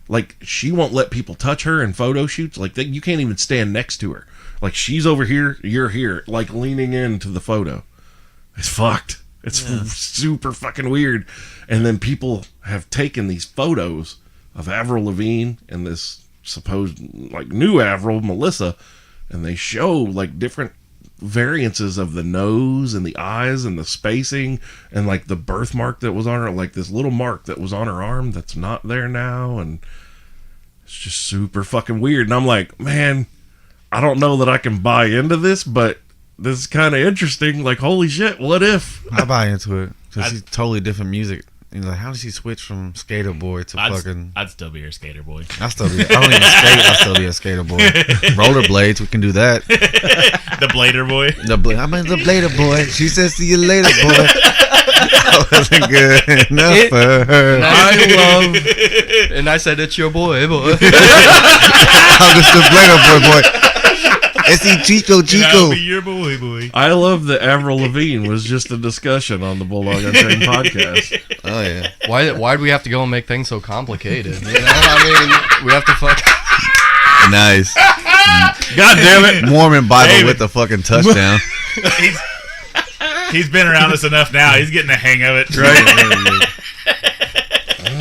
Like, she won't let people touch her in photo shoots. Like, you can't even stand next to her. Like, she's over here, you're here, like leaning into the photo. It's fucked. It's super fucking weird. And then people have taken these photos of Avril Lavigne and this supposed, like, new Avril, Melissa, and they show, like, different variances of the nose and the eyes and the spacing and, like, the birthmark that was on her, like this little mark that was on her arm that's not there now, and it's just super fucking weird. And I'm like, man, I don't know that I can buy into this, but this is kind of interesting. Like, holy shit, what if? I buy into it because she's totally different music. You know, like, how does she switch from skater boy to fucking? I'd still be her skater boy. I don't even skate. I'll still be a skater boy. Rollerblades, we can do that. The blader boy. The blader boy. She says, "See you later, boy." I wasn't good enough for her. And I said, "It's your boy, boy." I'm just the blader boy. Ese Chico. I'll be your boy. I love that Avril Lavigne was just a discussion on the Bulldog Unchained podcast. Oh yeah. Why do we have to go and make things so complicated? You know, I mean, we have to fuck. Nice. God damn it. Mormon Bible David. with the fucking touchdown. He's been around us enough now. He's getting the hang of it. Right.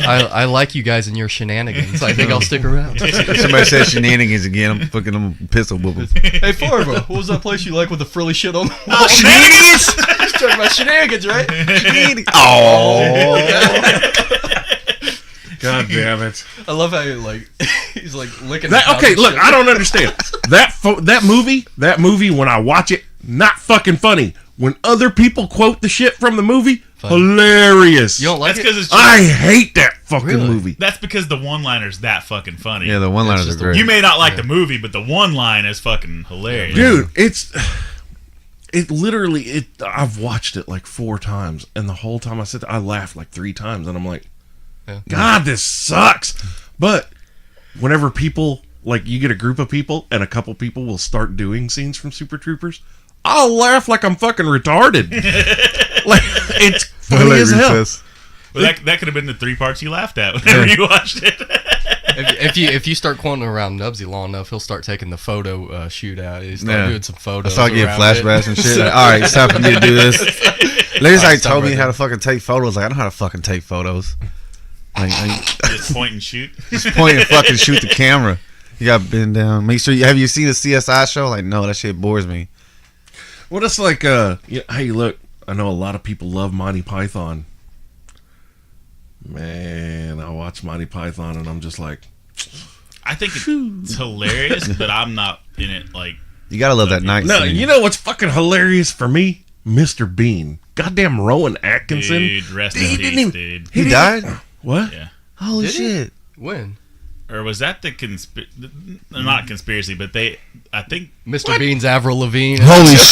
I like you guys and your shenanigans. I think I'll stick around. Somebody says shenanigans again. I'm fucking them pistol whoop 'em. Hey, Farva, what was that place you like with the frilly shit on? Oh, shenanigans! He's talking about shenanigans, right? Oh. God damn it. I love how he's like licking. That, okay, look, I don't understand. That movie, when I watch it, not fucking funny. When other people quote the shit from the movie, hilarious. You don't like That's it? because it's I hate that fucking Really? movie. That's because the one-liner's that fucking funny. Yeah, the one-liners are great. You may not like the movie, but the one-line is fucking hilarious. Dude, I've watched it like 4 times, and the whole time I laughed like 3 times, and I'm like, Yeah. God, this sucks. But whenever people, like, you get a group of people, and a couple people will start doing scenes from Super Troopers, I'll laugh like I'm fucking retarded. Like, it's funny as hell. Well, that could have been the 3 parts you laughed at whenever you watched it. If you start quoting around Knubsie long enough, he'll start taking the photo shoot out. He'll start doing some I photos. start getting around flashbacks and shit. Like, all right, it's time for me to do this. Ladies like told me how to fucking take photos. Like, I know how to fucking take photos. Like, Just point and shoot. just point and fucking shoot the camera. You got to bend down. Make sure have you seen the CSI show? Like, no, that shit bores me. Well, it's like, hey, look, I know a lot of people love Monty Python. Man, I watch Monty Python and I'm just like, I think it's hilarious, but I'm not in it like. You gotta love that night no, scene. you know what's fucking hilarious for me? Mr. Bean. Goddamn Rowan Atkinson. Dude, rest in He peace, didn't even- dude. He died? What? Yeah. Holy Did he? shit. When? Or was that the not conspiracy, but I think. Mr. Bean's Avril Lavigne. Holy shit.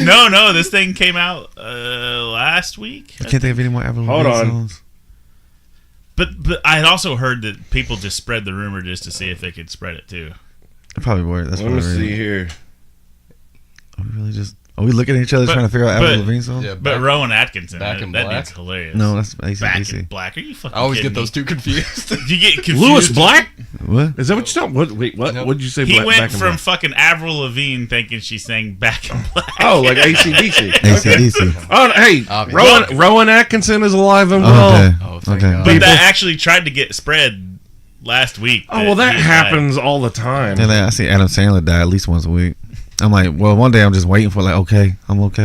No, this thing came out last week. I can't think of any more Avril Hold Lavigne on. songs. But I had also heard that people just spread the rumor just to see if they could spread it too. It probably were. That's Let me probably see right. here. Are we looking at each other But- trying to figure out but- Avril Lavigne songs? Yeah, But Rowan Atkinson, Back in that Black? dude's hilarious. No, that's Back in ACDC. Black. Are you fucking I always kidding get those me? two confused. You get confused. Lewis Black? What? Is that what you're talking about? Wait, what? No. What did you say? He Black, went Back in from Black? fucking Avril Lavigne thinking she sang Back in Black. Oh, like ACDC. ACDC. Oh, hey, Obviously. Rowan Atkinson is alive and well. Okay. Oh, thank Okay. God. But People- that actually tried to get spread last week. Oh, well, that he had died. happens all the time. And then I see Adam Sandler die at least once a week. I'm like, well, one day I'm just waiting for I'm okay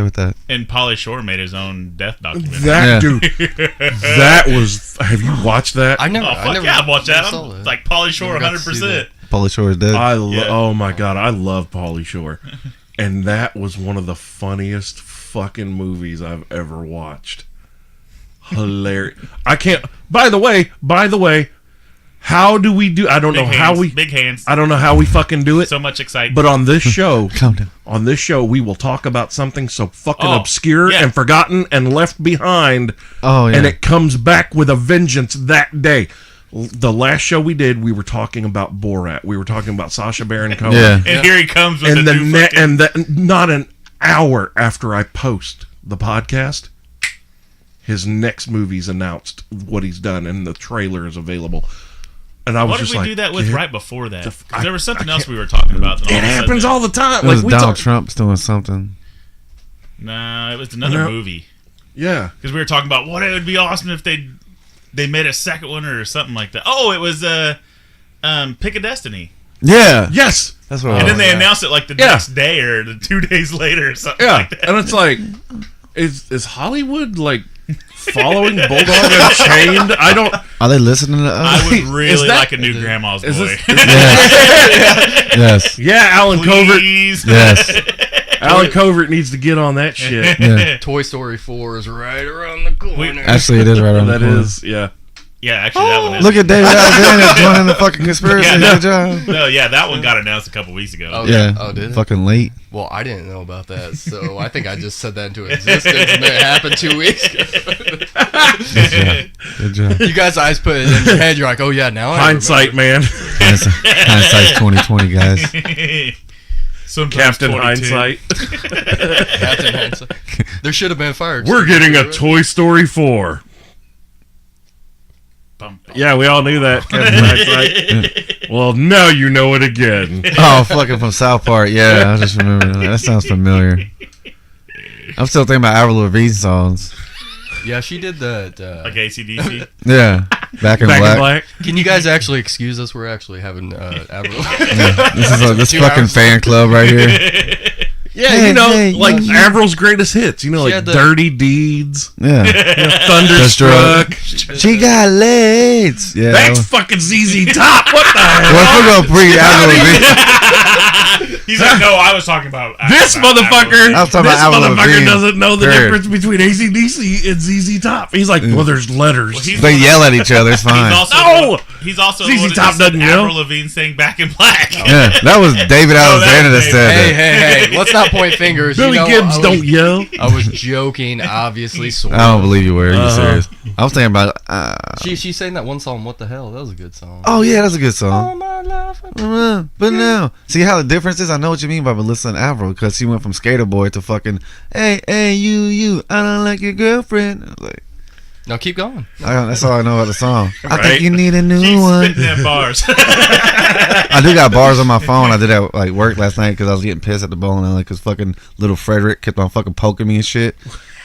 with that. And Pauly Shore made his own death documentary. That Yeah. dude, that was. Have you watched that? I never. Oh, I fuck never, yeah, I've watched that. never saw It's like Pauly Shore, Never got to see 100%. Pauly Shore is dead. Yeah. Oh my god, I love Pauly Shore, and that was one of the funniest fucking movies I've ever watched. Hilarious. I can't. By the way, how do we do? I don't know how we. Big hands. I don't know how we fucking do it. So much excitement. But on this show, Calm down. we will talk about something so fucking Oh, obscure yeah. and forgotten and left behind, Oh, yeah. and it comes back with a vengeance that day. The last show we did, we were talking about Borat. We were talking about Sacha Baron Cohen. Yeah. and here he comes with And the new fucking... not an hour after I post the podcast, his next movie's announced what he's done, and the trailer is available. And I was What did just we like, do that with get right before that? the 'Cause there was something else we were talking about. that all It of a sudden happens all the time. It was we Donald talk- Trump's doing something. No, it was another movie. Yeah. Because we were talking about what it would be awesome if they made a second one or something like that. Oh, it was Pick a Destiny. Yeah. Yes. That's what And then they yeah. announced it like the Yeah. next day or the 2 days later or something Yeah. like that. And it's like, is Hollywood like following Bulldog Unchained? I don't. Are they listening to I us? would Is really that- like a new grandma's boy. is this- Yes. Yeah, Alan Covert. Please. Yes. Alan Covert needs to get on that shit. Yeah. Toy Story 4 is right around the corner. Actually, it is right on the That corner. is, yeah. Yeah, actually, that one is. Look at David Alexander joining the fucking conspiracy. Yeah, no. Good job. No, yeah, that one got announced a couple weeks ago. Oh, Yeah. Oh, did it? Fucking late. Well, I didn't know about that, so I think I just said that into existence, and it happened 2 weeks ago. Good job. You guys' eyes put it in your head. You're like, oh yeah, now I Hindsight, man. Hindsight's 2020, guys. Sometimes Captain 22. Hindsight. remember. Captain Hindsight. There should have been fire. We're getting a Toy Story 4. Bum, bum. Yeah, we all knew that. Captain Hindsight. Well, now you know it again. Oh, fucking from South Park. Yeah, I just remember that. That sounds familiar. I'm still thinking about Avril Lavigne songs. Yeah, she did that. Like AC/DC. Yeah. Back in Back Black. in black. Can you guys actually excuse us? We're actually having Avril. Yeah. This is this 2 fucking hours. fan club right here. Yeah, Hey, you know, hey, like you- Avril's greatest hits. You know, She like had the- Dirty Deeds, Yeah. Thunderstruck. She got legs. Yeah. That's fucking ZZ Top. What the hell? Well, if we're gonna bring Avril Lavigne, He's like, no, I was talking about This about motherfucker, I was talking this about Avril motherfucker Lavigne. doesn't know the Period. difference between ACDC and ZZ Top. He's like, well, there's letters. Well, he's they one- yell at each other. It's He's fine. also No! He's also ZZ the one that Top just said doesn't yell. Avril Lavigne saying "Back in Black." Yeah, that was David Alexander that David. said Hey, that. hey! Let's not point fingers. Billy you know, Gibbs don't yell. I was joking, obviously. Sort I don't believe you were. Are you Uh-huh. serious? I was thinking about. She sang that one song. What the hell? That was a good song. Oh yeah, that's a good song. Oh, my love. But now, see how the difference is? I know what you mean by Melissa and Avril because she went from Skater Boy to fucking, hey, you, I don't like your girlfriend. I was like, No, keep going. that's all I know about the song. I Right. think you need a new Keep one. spitting them bars. I do got bars on my phone. I did that like work last night because I was getting pissed at the bowling alley because fucking little Frederick kept on fucking poking me and shit.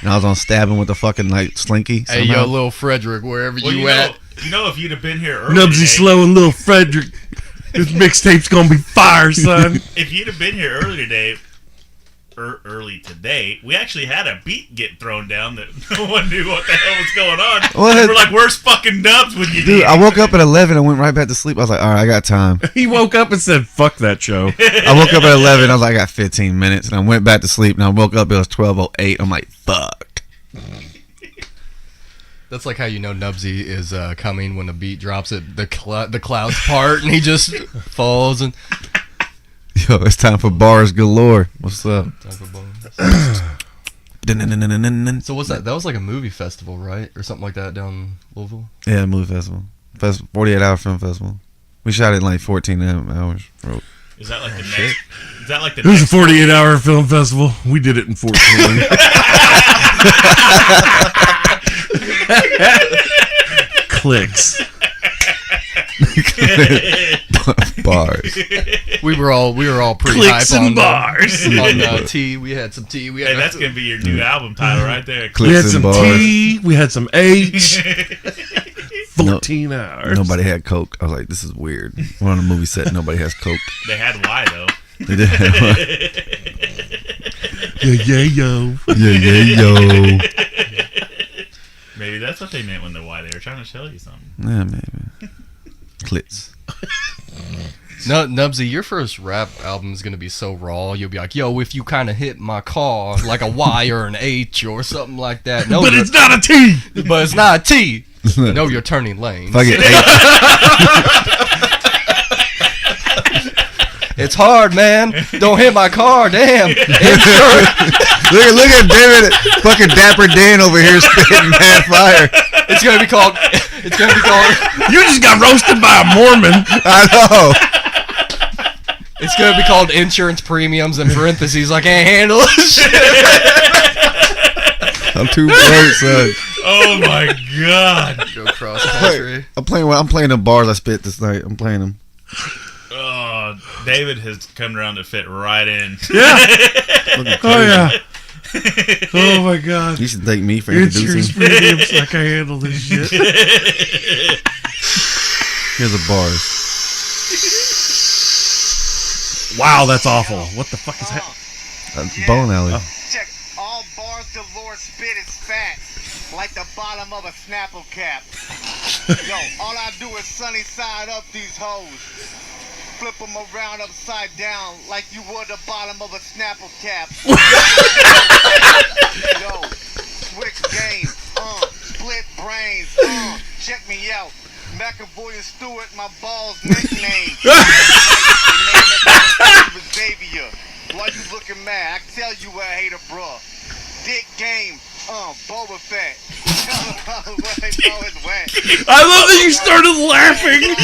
And I was on stabbing with the fucking like slinky. Hey, somehow. yo, little Frederick, wherever Well, you at. know, if you'd have been here early, Knubsie today, Slow and Little Frederick. This mixtape's gonna be fire, son. if you'd have been here early today, we actually had a beat get thrown down that no one knew what the hell was going on. What? We're like, where's fucking Dubs when you Dude, need I woke up at 11 and went right back to sleep. I was like, all right, I got time. He woke up and said, "Fuck that show." I woke up at 11. I was like, I got 15 minutes. And I went back to sleep. And I woke up, it was 12:08. I'm like, fuck. That's like how you know Knubsie is coming when the beat drops. The clouds part and he just falls and. Yo, it's time for bars galore. What's up? So what's that? That was like a movie festival, right, or something like that down Louisville. Yeah, movie festival. 48-hour film festival. We shot it in like 14 hours. Bro. Is that like the next? Is that like the It was a next? 48-hour film festival. We did it in 14. Clicks. Bars. We were all pretty Clicks hype and on bars. on tea. We had some tea. We had Hey, that's gonna be your new album title right there. We had Clicks and some bars. T. We had some H. 14 hours. Nobody had Coke. I was like, this is weird. We're on a movie set. Nobody has Coke. They had Y though. They did. Yeah, yo. Yeah, yo. Maybe that's what they meant when they're Y. They were trying to tell you something. Yeah, maybe. Clits. No, Nubsy, your first rap album is gonna be so raw. You'll be like, "Yo, if you kind of hit my car like a Y or an H or something like that." No, But it's not a T. but it's not a T. No, you're turning lanes. If I get It's hard, man. Don't hit my car, damn. look at David, fucking Dapper Dan over here spitting mad fire. It's gonna be called. It's gonna be called. You just got roasted by a Mormon. I know. It's gonna be called insurance premiums in parentheses. I can't handle this shit. I'm too broke, son. Oh my god. Go cross country. I'm playing the bars I spit this night. I'm playing them. Oh, David has come around to fit right in. Yeah. Oh yeah. Oh my god. You should thank me for Insurance introducing. premiums, I can handle this shit. Here's the bars. Wow, that's awful. What the fuck is that? Bowling alley. Oh. Check all bars the Lord spit is fat, like the bottom of a Snapple cap. Yo, all I do is sunny side up these hoes. Flip them around upside down like you would the bottom of a Snapple cap. Yo, switch game, split brains, check me out. McAvoy and Stewart, my balls nickname. Xavier. Why you looking mad? I can tell you a hater, bruh. Dick game, Boba Fett. I love that you started laughing.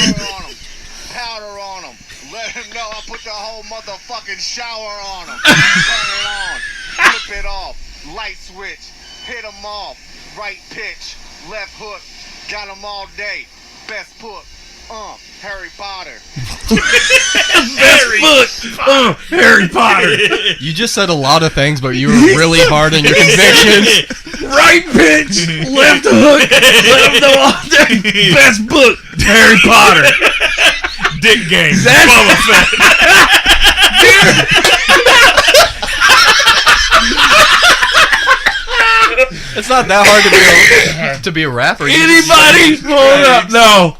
Powder on him. Let him know I put the whole motherfucking shower on him. Turn it on. Flip it off. Light switch. Hit him off. Right pitch. Left hook. Got him all day. Best book. Harry Potter. Harry Potter. You just said a lot of things, but you were really hard in your convictions. Right pitch, left hook, let him know all day. Best book, Harry Potter. Dick game. Boba Fett. It's not that hard to be a rapper. Anybody? Hold up.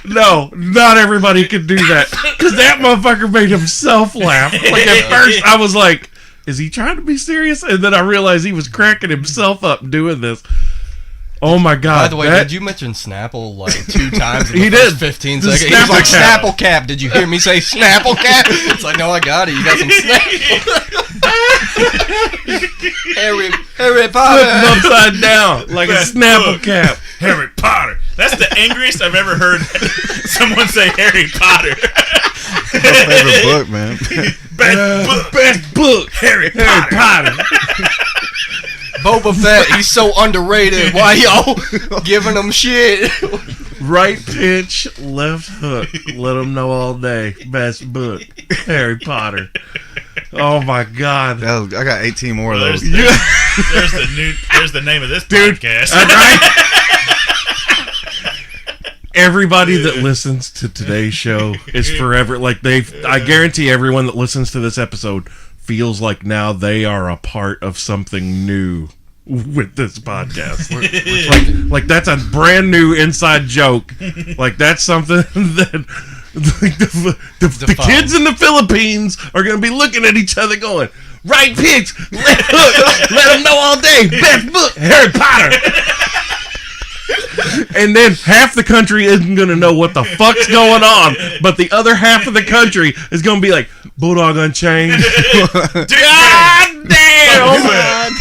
No, not everybody can do that. Because that motherfucker made himself laugh. Like at first I was like, is he trying to be serious? And then I realized he was cracking himself up doing this. Oh my god. By the way, did you mention Snapple like 2 times in the He first did. 15 The seconds? He was like, Snapple cap. Snapple cap. Did you hear me say Snapple cap? It's like, no, I got it. You got some Snapple. Harry Flipping Potter. upside down like a Snapple cap. Harry Potter. That's the angriest I've ever heard someone say Harry Potter. My favorite book, man. Best book, Harry Potter. Boba Fett, he's so underrated. Why y'all giving him shit? Right pitch, left hook. Let them know all day. Best book, Harry Potter. Oh my god. I got 18 more of There's those. the name of this podcast. That's right. Everybody that listens to today's show is forever like I guarantee everyone that listens to this episode feels like now they are a part of something new with this podcast. like that's a brand new inside joke. Like that's something that like the kids in the Philippines are going to be looking at each other going, right pitch, left hook, let them know all day, best book, Harry Potter. And then half the country isn't going to know what the fuck's going on, but the other half of the country is going to be like, Bulldog Unchained. God damn!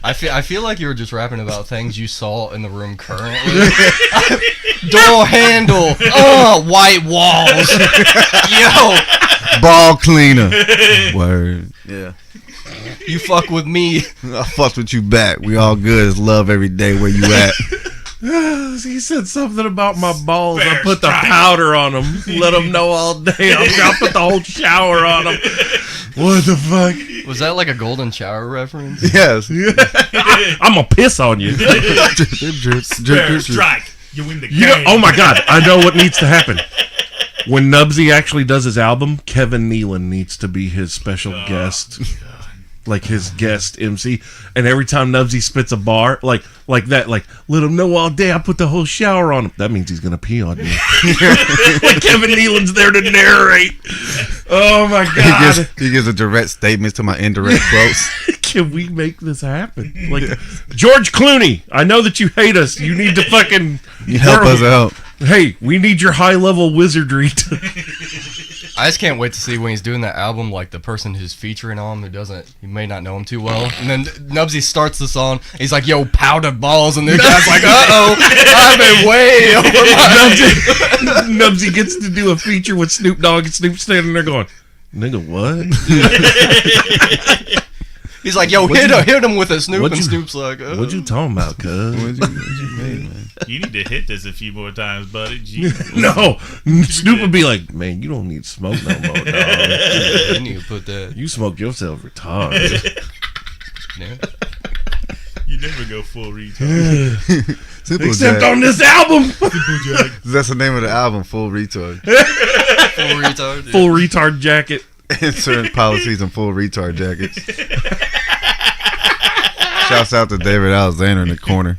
I feel like you were just rapping about things you saw in the room currently. Door handle. White walls. Yo. Ball cleaner. Word. Yeah. You fuck with me. I fucked with you back. We all good. It's love every day. Where you at? He said something about my balls. I Fair put the strike. powder on them. Let them know all day. I put the whole shower on them. What the fuck? Was that like a golden shower reference? Yes. I'm gonna piss on you. Fair strike. You win the game. You know, oh my god, I know what needs to happen. When Knubsie actually does his album, Kevin Nealon needs to be his special guest. Like his guest MC. And every time Knubsie spits a bar, like that, like, let him know all day I put the whole shower on him. That means he's gonna pee on you. Like Kevin Nealon's there to narrate. Oh my god. He gives a direct statement to my indirect quotes. Can we make this happen? Like George Clooney, I know that you hate us. You need to fucking You help us out. Hey, we need your high level wizardry to I just can't wait to see when he's doing that album, like the person who's featuring on him he may not know him too well. And then Knubsie starts the song, he's like, yo, powdered balls, and the guy's like, uh-oh, I've been way over my Knubsie gets to do a feature with Snoop Dogg and Snoop standing there going, nigga, what? He's like, yo, hit him with a Snoop, and Snoop's like, what you talking about, cuz? What you mean, man? You need to hit this a few more times, buddy. Jesus. No, Snoop would be like, man, you don't need smoke no more, dog. You need to put that. You smoke yourself retarded. Yeah. You never go full retard. Simple Except Jack. on this album. That's the name of the album, Full Retard. Full retard. Full retard jacket. Insurance policies and full retard jackets. Shouts out to David Alexander in the corner.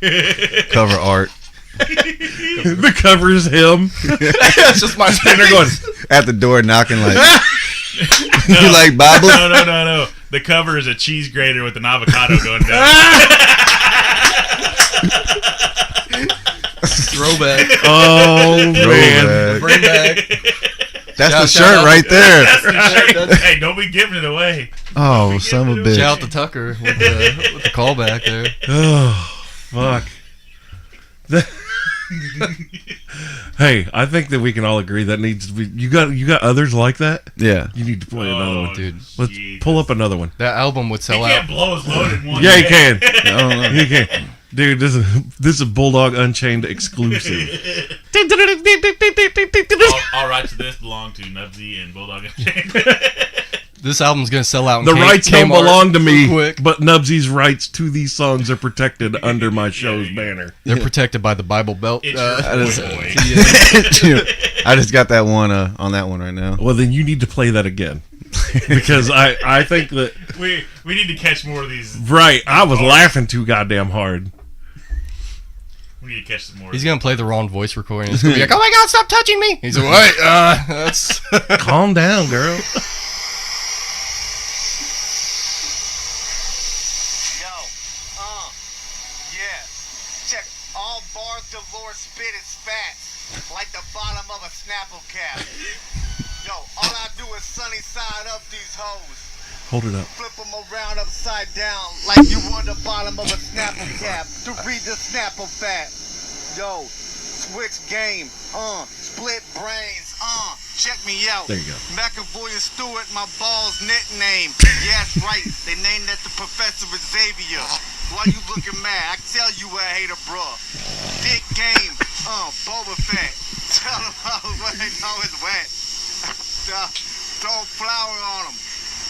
Cover art. The cover is him. It's just my They're going, At the door knocking like, you like Bible? No. The cover is a cheese grater with an avocado going down. throwback. oh, man. Throwback. Bring back. That's the Shout shirt out. right there. That's the shit. Hey, don't be giving it away. Oh, son of a bitch. Shout out to Tucker with the callback there. Oh, fuck. Hey, I think that we can all agree that needs to be. You got others like that? Yeah. You need to play another one. Dude. Let's Jesus. pull up another one. That album would He sell can't out. blow his load in one. Yeah, he day. can. I don't know. He can. Dude, this is a Bulldog Unchained exclusive. All rights to this belong to Knubsie and Bulldog Unchained. This album's gonna sell out. In The rights don't Kmart belong to me, real quick. but Nubsie's rights to these songs are protected under my show's banner. They're protected by the Bible Belt. It's Uh, your boy. I just got that one on that one right now. Well, then you need to play that again. Because I think that... We need to catch more of these. Right, I was laughing too goddamn hard. We need to catch some more. He's gonna play the wrong voice recording. It's gonna be like, "Oh my God, stop touching me!" He's like, "Wait, that's." Calm down, girl. Yo, yeah. Check all bars Dolores spit is fat, like the bottom of a Snapple cap. Yo, all I do is sunny side up these hoes. Hold it up. Flip them around upside down like you were the bottom of a Snapple cap to read the Snapple fat. Yo, switch game, split brains, check me out. There you go. McAvoy and Stewart, my ball's nickname. Yeah, that's right, they named that the Professor Xavier. Why you looking mad? I can tell you a hater, bruh. Dick game, Boba Fett. Tell him I was wet, know it's wet. Throw flour on him.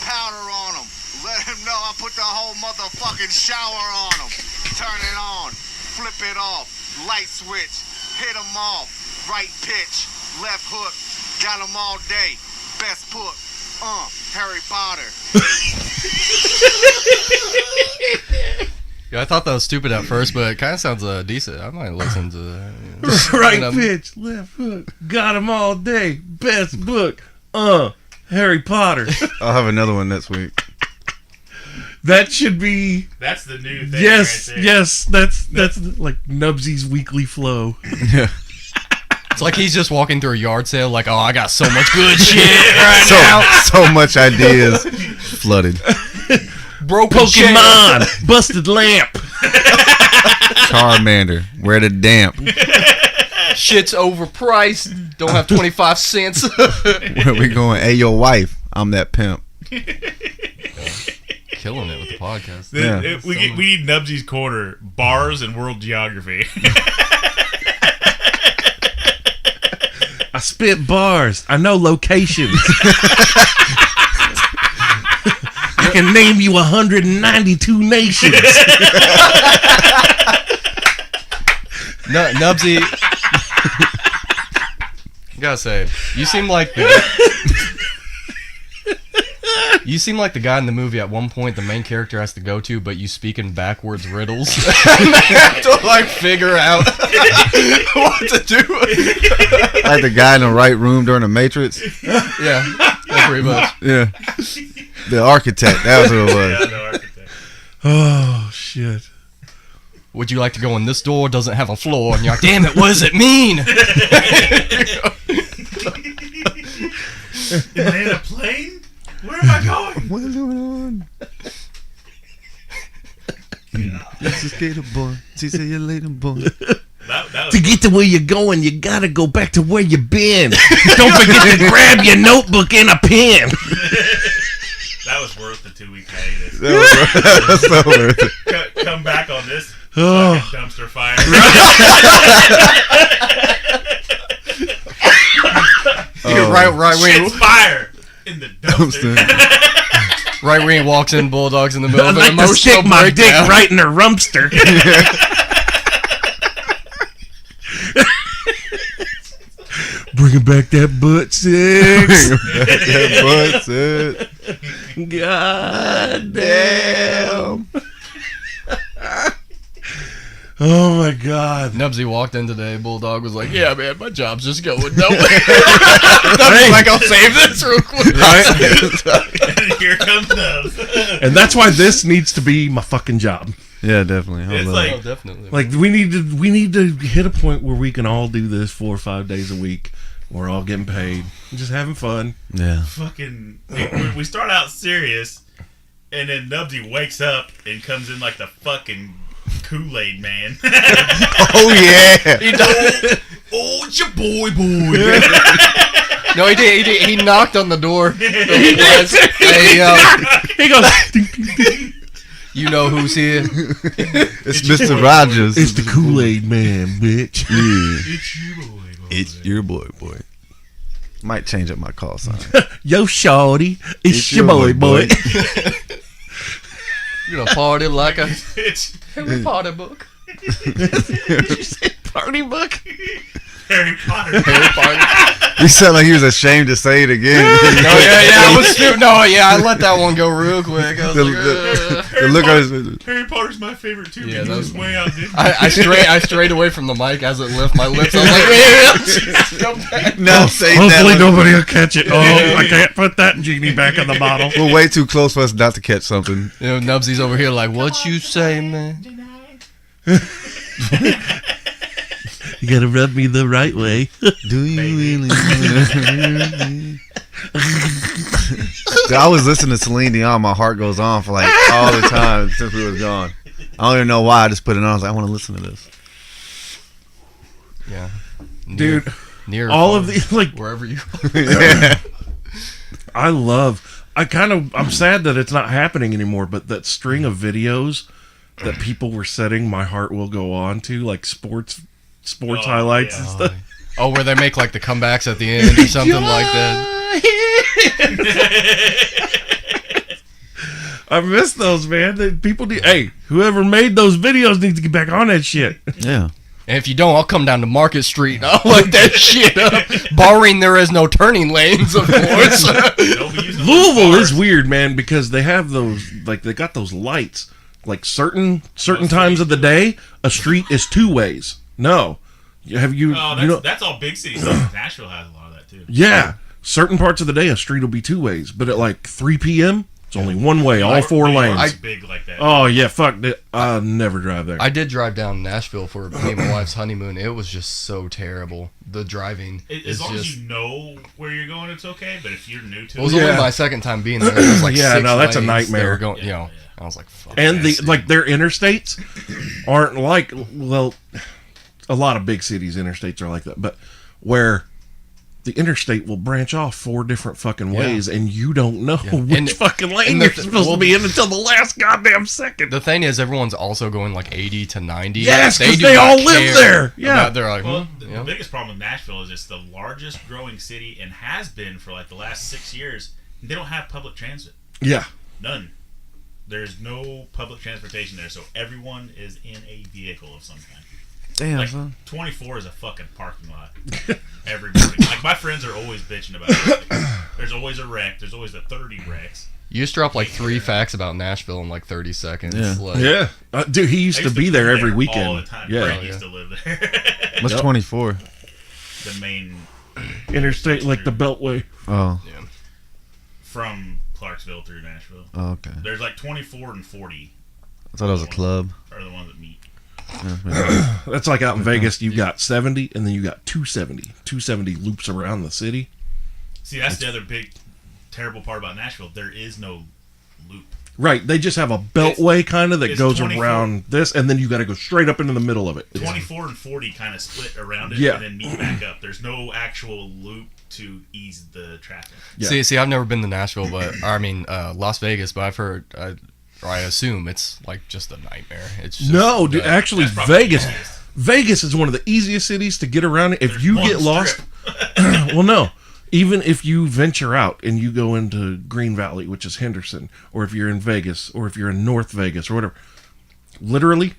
Powder on them. Let him know I put the whole motherfucking shower on them. Turn it on. Flip it off. Light switch. Hit them off. Right pitch. Left hook. Got them all day. Best hook. Harry Potter. Yeah, I thought that was stupid at first, but it kind of sounds decent. I might listen to that. Right And, pitch, left hook. Got him all day. Best book. Harry Potter. I'll have another one next week. That should be... That's the new thing. Yes, right there. yes. That's like Nubsie's weekly flow. Yeah. It's like he's just walking through a yard sale, like, "Oh, I got so much good shit right now." So much ideas flooded. Broken chair. Pokemon, busted lamp. Charmander, where the damp? Shit's overpriced. Don't have 25 cents. Where we going? Hey, your wife. I'm that pimp. Killing it with the podcast. Yeah. We need Nubsie's Corner, bars and world geography. I spit bars. I know locations. I can name you 192 nations. Nubsy. I gotta say, you seem like the guy in the movie. At one point, the main character has to go to, but you speak in backwards riddles. And they have to like figure out what to do. Like the guy in the right room during the Matrix. Yeah, pretty much. Yeah. The architect. That was what it was. Yeah, no architect. Oh, shit. Would you like to go in this door? Doesn't have a floor. And you're like, damn it, what does it mean? In a plane? Where am I going? What's going on? This is skater boy. See you later, boy. That was To get to where you're going, you gotta go back to where you've been. Don't forget to grab your notebook and a pen. That was worth the 2 weeks pay this. That was so worth it. Come back on this Oh. fucking dumpster fire. Right when Shit's fire in the dumpster. right when he walks in, Bulldog's in the middle I'd of an like to emotional stick my dick breakdown. right in her rumpster. Bringing back that butt sex. What's it? God damn. Oh my God. Nubsy walked in today. Bulldog was like, "Yeah, man, my job's just going nowhere." Nubsy's like, "I'll save this real quick." And here comes Nubs. And that's why this needs to be my fucking job. Yeah, definitely. I It's love like- it. Oh, definitely. Like we need to hit a point where we can all do this 4 or 5 days a week. We're all getting paid, just having fun. Yeah. Fucking, we start out serious, and then Nubsy wakes up and comes in like the fucking Kool-Aid man. Oh yeah. Oh, it's your boy. No, he did. He knocked on the door. He Hey, He goes, ding, ding, ding. you know who's here? It's Mr. Rogers. It's the Kool-Aid man, bitch. Yeah. It's your boy. It's your boy. Might change up my call sign. Yo, shawty, it's your boy. You're gonna party like a It's Harry Potter book. Did you say party book? Harry Potter. Harry Potter. He sounded like he was ashamed to say it again. No, I was stupid. No, I let that one go real quick. I was The- like, The look on his Harry Potter's my favorite too. Yeah, Yeah, that was was- way out. Didn't I strayed away from the mic as it left my lips. I was like, come back. no, say Hopefully that. nobody will catch it. Oh, I can't put that genie back in the bottle. We're way too close for us not to catch something. You know, Nubsy's over here like, what you say, man? You gotta rub me the right way. Do you really? Dude, I was listening to Celine Dion. My heart goes on for like all the time since we was gone. I don't even know why. I just put it on. I was like, I want to listen to this. Yeah. Dude, Near all of the, like, wherever you Yeah. I'm sad that it's not happening anymore, but that string of videos that people were setting My Heart Will Go On to, like sports highlights and stuff. Oh, where they make like the comebacks at the end or something like that. I miss those, man. Hey, whoever made those videos needs to get back on that shit. Yeah. And if you don't, I'll come down to Market Street and I'll light that shit up. Barring there is no turning lanes, of course. Louisville is weird, man, because they have those, like, they got those lights. Like certain times of the day, a street is 2 ways. No, have you? Oh, you know, that's all big cities. Nashville has a lot of that too. yeah, certain parts of the day, a street will be 2 ways, but at like 3 p.m., it's only 1 way, all 4 lanes. It's big like that. Oh yeah, fuck that. I'll never drive there. I did drive down Nashville for me and my wife's honeymoon. It was just so terrible. The driving. As long as you know where you're going, it's okay. But if you're new to It was it, only my second time being there. It was like Yeah, 6 no, that's a lanes. nightmare. They were going, Yeah, you know, yeah. I was like, fuck. And this. their interstates aren't like, well, a lot of big cities interstates are like that, but where the interstate will branch off 4 different fucking ways, and you don't know which And- fucking lane and you're the- supposed to be in until the last goddamn second. The thing is, everyone's also going like 80 to 90. Yes, 'cause do they not all live care there. Yeah. about- they're like, well, you the know. biggest problem with Nashville is it's the largest growing city and has been for like the last 6 years. They don't have public transit. Yeah. None. There's no public transportation there, so everyone is in a vehicle of some kind. Damn, Like son. 24 is a fucking parking lot every morning. Like my friends are always bitching about it. Like, there's always a wreck. There's always the 30 wrecks. You just dropped like 3 facts about Nashville in like 30 seconds. Yeah. Like, Yeah. Dude, he used I to be there every weekend. all the time. Yeah. Brett used to live there. What's 24? The main Interstate, like the Beltway. Oh. from Clarksville through Nashville. Oh, okay. There's like 24 and 40 I thought it was a club. are the ones that meet. That's like out in Vegas, you got 70, and then you got 270. 270 loops around the city. See, that's the other big terrible part about Nashville. There is no loop. Right, they just have a beltway kind of that it's goes 24. around this, and then you got to go straight up into the middle of it. 24 and 40 kind of split around it Yeah. and then meet back up. There's no actual loop to ease the traffic. Yeah. See, I've never been to Nashville, but Las Vegas, but I've heard, or I assume it's like just a nightmare. It's just, No, dude, actually, That's probably Vegas. the easiest. Vegas is one of the easiest cities to get around. If you one get lost, well, no. Even if you venture out and you go into Green Valley, which is Henderson, or if you're in Vegas, or if you're in North Vegas, or whatever, literally,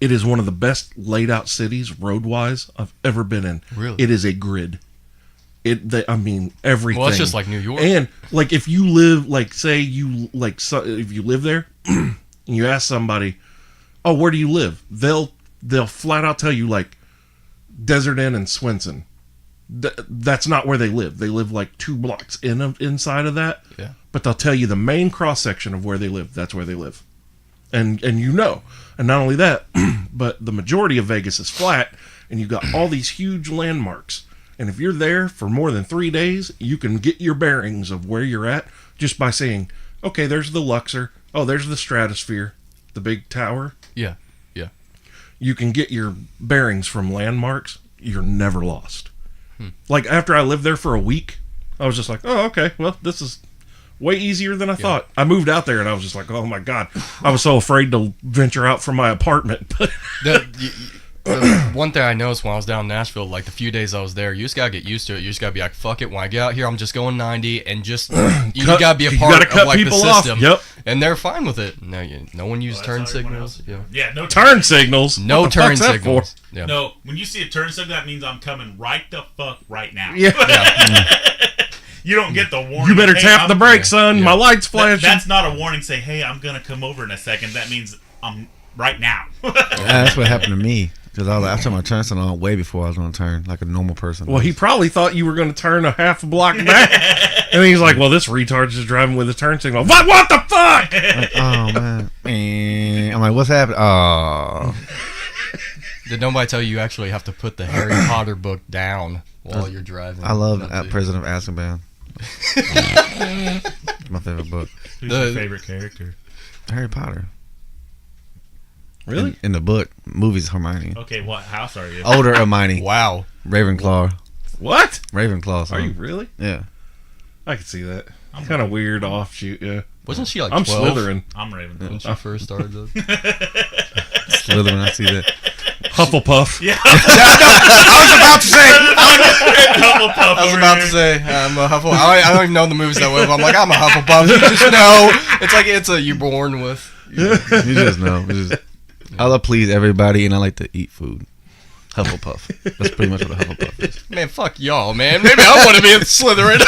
it is one of the best laid out cities road-wise I've ever been in. Really? It is a grid. Everything. Well, it's just like New York. And like if you live, like say you like, if you live there, and you ask somebody, "Oh, where do you live?" They'll flat out tell you like Desert Inn and Swenson. That's not where they live. They live like 2 blocks inside of that. Yeah. But they'll tell you the main cross section of where they live. That's where they live. And you know. And not only that, but the majority of Vegas is flat, and you've got all these huge landmarks. And if you're there for more than 3 days, you can get your bearings of where you're at just by saying, okay, there's the Luxor. Oh, there's the Stratosphere, the big tower. Yeah. You can get your bearings from landmarks. You're never lost. Like, after I lived there for a week, I was just like, oh, okay, well, this is way easier than I thought. I moved out there, and I was just like, oh, my God. I was so afraid to venture out from my apartment. The one thing I noticed when I was down in Nashville, like the few days I was there, you just gotta get used to it. You just gotta be like, fuck it. When I get out here, I'm just going 90, and just you gotta be a part of like the system. Yep. And they're fine with it. No one used Well, turn that's how everyone signals. else- Yeah. Yeah, no Turn signals. No What the turn fuck's that signals. Yeah. No, when you see a turn signal, that means I'm coming right the fuck right now. Yeah. You don't get the warning. You better "Hey, tap I'm- the brakes, son. Yeah. My light's That- flashing. That's not a warning. Say, hey, I'm gonna come over in a second. That means I'm right now. That's what happened to me. Because I turned my turn signal on way before I was going to turn, like a normal person. Well, he probably thought you were going to turn a half a block back. And he's like, well, this retard's just driving with a turn signal. What the fuck? like, oh, man. I'm like, what's happening? Oh. Did nobody tell you actually have to put the Harry Potter book down while you're driving? I love That too. Prison of Azkaban. My favorite book. Who's your favorite character? Harry Potter. Really? In the book, movies Hermione. Okay, what house are you? Older Hermione. Wow. Ravenclaw. What? Ravenclaw. Son. Are you really? Yeah. I can see that. Kind of weird offshoot, yeah. Wasn't she like I'm 12 Slytherin. I'm Ravenclaw. when she first started? Though? Slytherin, I see that. Hufflepuff. Yeah. I was about to say. Hufflepuff I was over about here. to say I'm a Hufflepuff. I don't even know the movies that well. But I'm like I'm a Hufflepuff. You just know. It's like it's a you're born with. You just know. I love please everybody, and I like to eat food. Hufflepuff. That's pretty much what a Hufflepuff is. Man, fuck y'all, man. Maybe I want to be a Slytherin.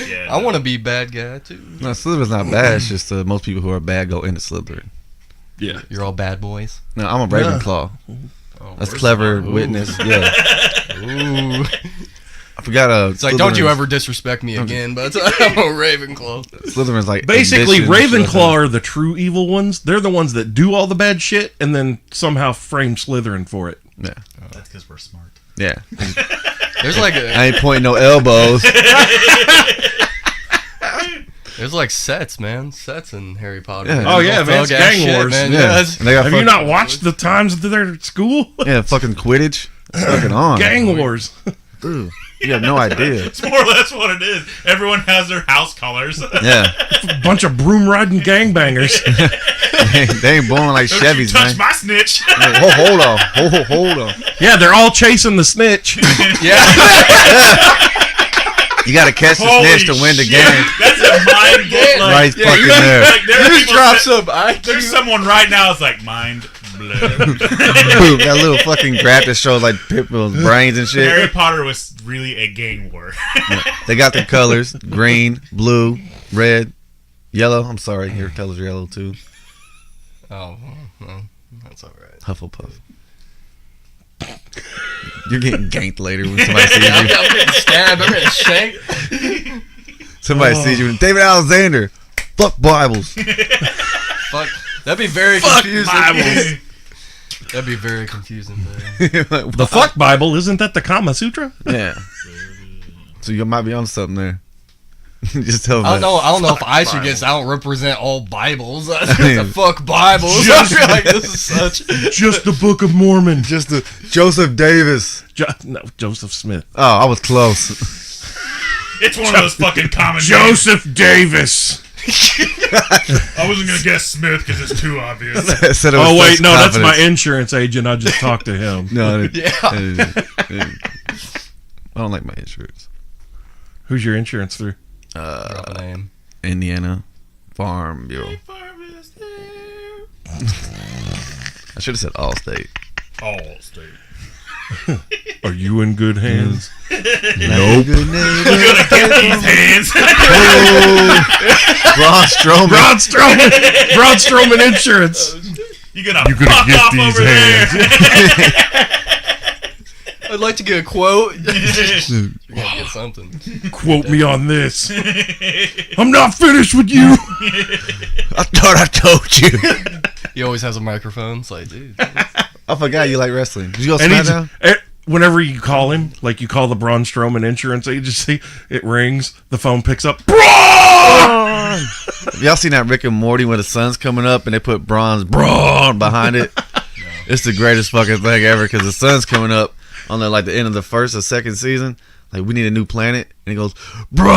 Yeah, I want to be bad guy too. No, Slytherin's not bad. It's just most people who are bad go into Slytherin. Yeah. You're all bad boys. No, I'm a Ravenclaw. Oh, That's we're clever smart. witness. Yeah. Ooh. I forgot It's like, don't you ever disrespect me again, but I'm a Ravenclaw. Slytherin's like Basically, ambition, Ravenclaw are the true evil ones. They're the ones that do all the bad shit and then somehow frame Slytherin for it. Yeah. That's because we're smart. Yeah. There's like I ain't pointing no elbows. there's like sets, man. Sets in Harry Potter. Yeah. man. Oh, yeah, Thug man, it's ass gang shit, wars. man. Yeah. that's- And they got Have you not watched the times that they're at school? Yeah, fucking Quidditch. It's fucking on. Gang wars. Dude, you have no idea. It's more or less what it is. Everyone has their house colors. Yeah. Bunch of broom riding gangbangers. they ain't blowing like Don't you Chevys, touch man. my snitch. Oh, hold on. Hold on. Yeah, they're all chasing the snitch. Yeah. You got to catch the Holy snitch to win the shit. game. That's a mind game. Right Like, fucking there. like, there are Just people drop that- some IQ. There's someone right now that's like, mind blown. Boom. That little fucking graph that shows like people's brains and shit. Harry Potter was really a gang war. They got the colors: green, blue, red, yellow. I'm sorry, your color's yellow too. Oh, well, that's all right. Hufflepuff. You're getting ganked later when somebody sees I'm you. getting stabbed. I'm getting shanked. Somebody sees you. David Alexander. Fuck Bibles. Fuck. That'd be very confusing. Bibles. That'd be very confusing, man. The fuck Bible, isn't that the Kama Sutra? Yeah. So you might be on something there. Just tell them. I don't know if I should get. I don't represent all Bibles. The fuck Bibles. I feel like this is such. Just the Book of Mormon. Just the Joseph Davis. No, Joseph Smith. Oh, I was close. It's one of those fucking common names. Joseph Davis. I wasn't gonna guess Smith because it's too obvious. Oh wait, no, that's my insurance agent. I just talked to him. No, Yeah. I don't like my insurance. Who's your insurance through? Drop a name. Indiana Farm Bureau. I should have said Allstate. Allstate. Are you in good hands? Nope. You're gonna get these hands. Braun Strowman. Braun Strowman insurance. You're gonna get off these over hands. there. I'd like to get a quote. You're gonna get something. Quote me on this. I'm not finished with you. I thought I told you. He always has a microphone. It's like, dude. I forgot you like wrestling. Did you go And SmackDown? whenever you call him, like you call the Braun Strowman insurance agency, it rings, the phone picks up. Braun! Y'all seen that Rick and Morty when the sun's coming up and they put Braun behind it? It's the greatest fucking thing ever because the sun's coming up on the end of the first or second season. Like, we need a new planet. And he goes, Braun!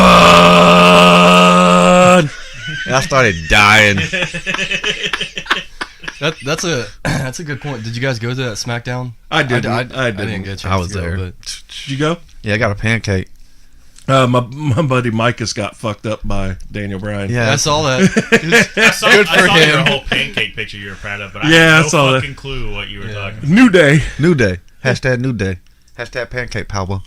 And I started dying. That's a good point. Did you guys go to that SmackDown? I didn't. I I didn't get a chance I was to go, there. but- Did you go? Yeah, I got a pancake. My buddy Micah's got fucked up by Daniel Bryan. Yeah, I saw that. I saw Good for your him. whole pancake picture you were proud of, but I Yeah, I had no saw that. fucking clue what you were talking about. New Day. New Day. Hashtag New Day. Hashtag pancake power.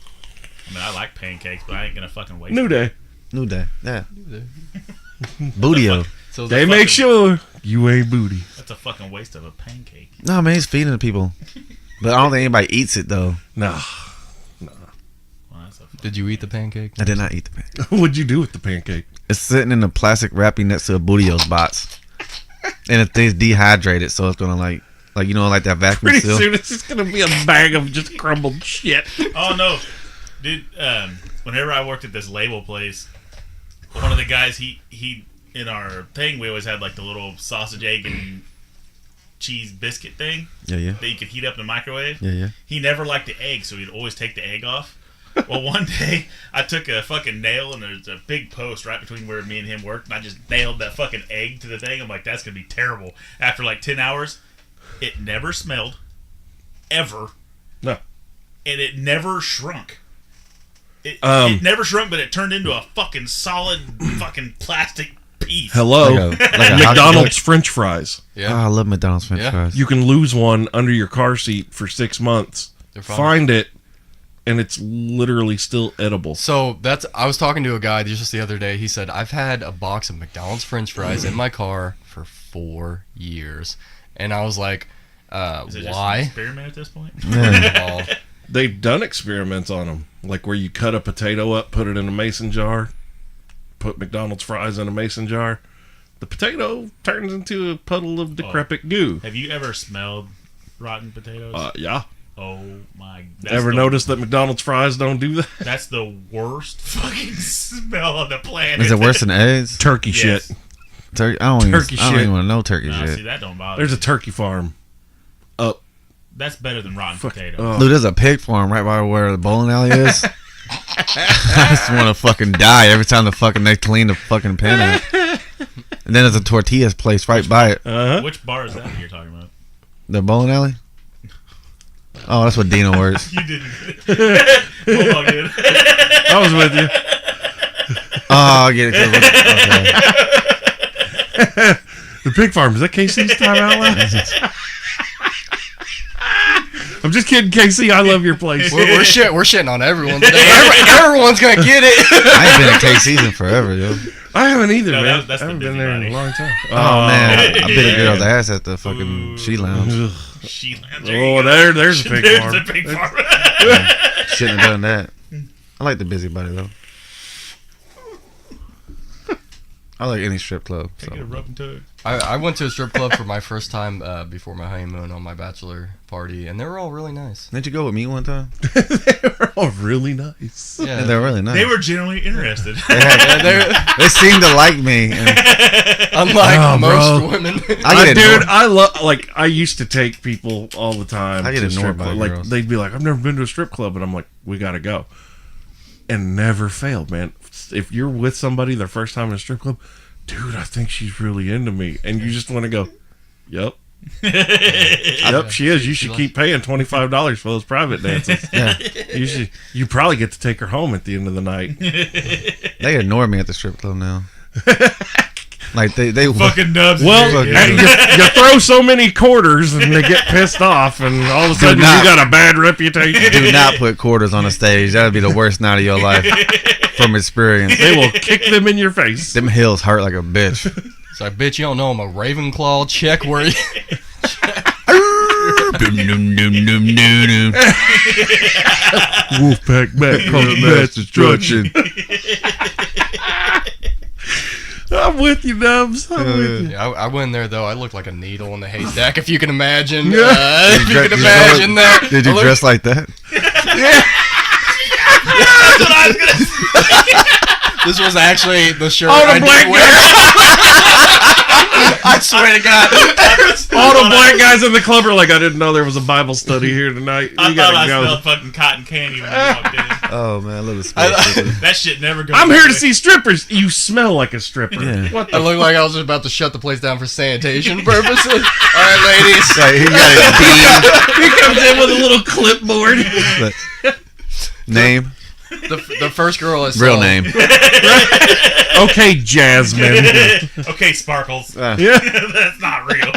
I mean, I like pancakes, but I ain't gonna fucking waste New it. Day. New Day. Yeah. Bootio. So They make sure you ain't booty. That's a fucking waste of a pancake. No, man, he's feeding the people. But I don't think anybody eats it, though. Nah. Well, that's a Did you eat the pancake? I did not eat the pancake. What'd you do with the pancake? It's sitting in a plastic wrapping next to a Bootio's box. And the thing's dehydrated, so it's going to like that vacuum Pretty seal. soon it's just gonna be a bag of just crumbled shit. Oh no, dude! Whenever I worked at this label place, one of the guys he in our thing we always had like the little sausage, egg, and cheese biscuit thing Yeah. that you could heat up in the microwave. Yeah. He never liked the egg, so he'd always take the egg off. Well, one day I took a fucking nail and there's a big post right between where me and him worked, and I just nailed that fucking egg to the thing. I'm like, that's gonna be terrible. After like 10 hours, it never smelled, ever. No. And it never shrunk. It never shrunk, but it turned into a fucking solid fucking plastic piece. Hello. Like a McDonald's French fries. Oh, Yeah. I love McDonald's French Yeah. fries. You can lose one under your car seat for 6 months. They're fine. Find it, and it's literally still edible. So I was talking to a guy just the other day. He said, I've had a box of McDonald's French fries in my car for 4 years. And I was like, Is it just an why? experiment at this point? Well, They've done experiments on them, like where you cut a potato up, put it in a mason jar, put McDonald's fries in a mason jar. The potato turns into a puddle of decrepit goo. Have you ever smelled rotten potatoes? Yeah. Oh my! Ever noticed that McDonald's fries don't do that? That's the worst fucking smell on the planet. Is it worse than eggs? Turkey Yes. shit. Turkey? I don't Turkey even shit. want to know turkey No, see, shit. that don't bother There's a me. turkey farm up. That's better than rotten potatoes. Oh. Dude, there's a pig farm right by where the bowling alley is. I just want to fucking die every time they clean the fucking pen out. And then there's a tortillas place right by it. Uh-huh. Which bar is that you're talking about? The bowling alley? Oh, that's what Dino works. You didn't. Bulldog did. I was with you. Oh, I get it. Okay. The pig farm. Is that KC's time out loud? I'm just kidding, KC. I love your place. we're shitting on everyone today. Everyone's gonna get it. I ain't been in K season forever, yo. I haven't either, No, man. that's I haven't the been there in a busybody. long time. Oh, man. I bit a yeah. girl's ass at the fucking She Lounge. Ugh. Oh, there's a pig There's farm. a pig farm. Shouldn't have done that. I like the busybody, though. I like any strip club. Take it a So. rub and tug. I went to a strip club for my first time before my honeymoon on my bachelor party, and they were all really nice. Didn't you go with me one time? They were all really nice. Yeah, Yeah, they're really nice. They were genuinely interested. They seemed to like me. And unlike Oh, most bro. women. I get Dude, ignored. I love, like, I used to take people all the time I get to ignored strip by club. Like, girls. they'd be like, I've never been to a strip club, and I'm like, we gotta go. And never failed, man. If you're with somebody their first time in a strip club, dude, I think she's really into me. And you just want to go, yep. Yep, she is. You should keep paying $25 for those private dances. Yeah. You probably get to take her home at the end of the night. They ignore me at the strip club now. Like they Fucking nubs. Well, dude. and you throw so many quarters and they get pissed off, and all of a sudden you not. got a bad reputation. do not put quarters on the stage. That would be the worst night of your life from experience. They will kick them in your face. Them hills hurt like a bitch. It's like, bitch, you don't know I'm a Ravenclaw. Check where you... Wolfpack back comes mass destruction. I'm with you, Nubs. I'm with you. Yeah, I went there, though. I looked like a needle in the haystack, if you can imagine. Yeah. If you can imagine that. Did you I looked- dress like that? That's what I was gonna say. This was actually the shirt All I the did black wear. I swear to God. All the black guys in the club are like, I didn't know there was a Bible study here tonight. I You thought I gotta go. smelled fucking cotton candy when I walked in. Oh man, I love the space. That shit never goes I'm here to away. see strippers. You smell like a stripper. Yeah. What I the looked like I was just about to shut the place down for sanitation purposes. All right, ladies. Like, he got He comes in with a little clipboard. his bead. Name, The first girl I saw. real name. Okay, Jasmine. Okay, Sparkles. Yeah. That's not real.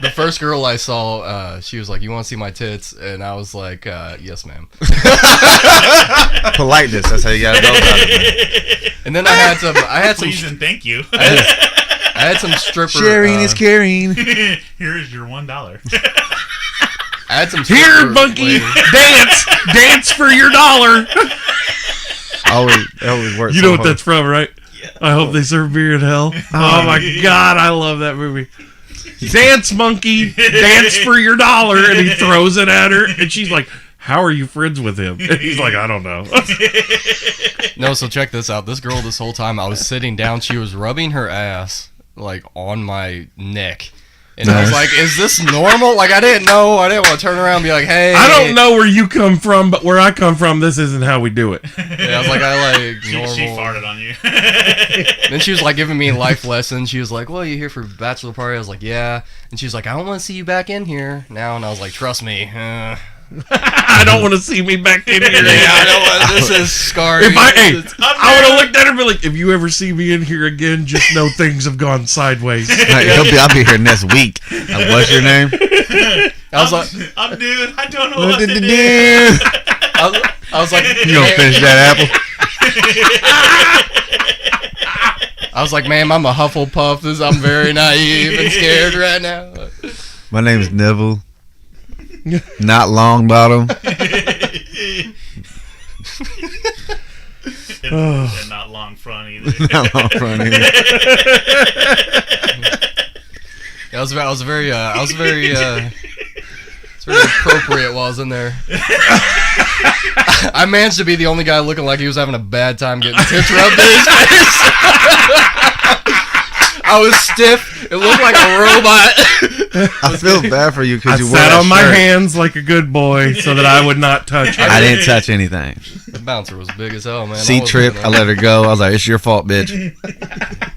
The first girl I saw, she was like, "You want to see my tits?" And I was like, "Yes, ma'am." Politeness. That's how you gotta go about it. Man. And then I had some, Please and thank you. I had some stripper. Sharing is caring. Here is your $1. I had some stripper Here, monkey, ladies. dance for your dollar. Always works. You know what that's from, right? I hope they serve beer in hell. Oh my God, I love that movie. Dance, monkey, dance for your dollar, and he throws it at her, and she's like, "How are you friends with him?" And he's like, "I don't know." No, so check this out. This girl, this whole time I was sitting down, she was rubbing her ass like on my neck. And I was like, is this normal? Like, I didn't know. I didn't want to turn around and be like, hey. I don't know where you come from, but where I come from, this isn't how we do it. Yeah, I was like, I like She normal. farted on you. Then she was like giving me life lessons. She was like, well, you here for bachelor party? I was like, yeah. And she was like, I don't want to see you back in here now. And I was like, trust me. I don't want to see me back in here. Yeah, I know. This is scarring. If I would have looked at her and be like, if you ever see me in here again, just know things have gone sideways. I'll be here next week. What's your name? I was like, I'm dude. I don't know what to do. You I was like, gonna finish that apple? I was like, ma'am, I'm a Hufflepuff. I'm very naive and scared right now. My name is Neville. Not long bottom. And not long front either. Not long front either. I was very appropriate while I was in there. I managed to be the only guy looking like he was having a bad time getting tits rubbed in his face. I was stiff. It looked like a robot. I feel bad for you I because you sat wore on my that shirt. hands like a good boy so that I would not touch her. I didn't touch anything. The bouncer was big as hell, man. She tripped. I let her go. I was like, "It's your fault, bitch."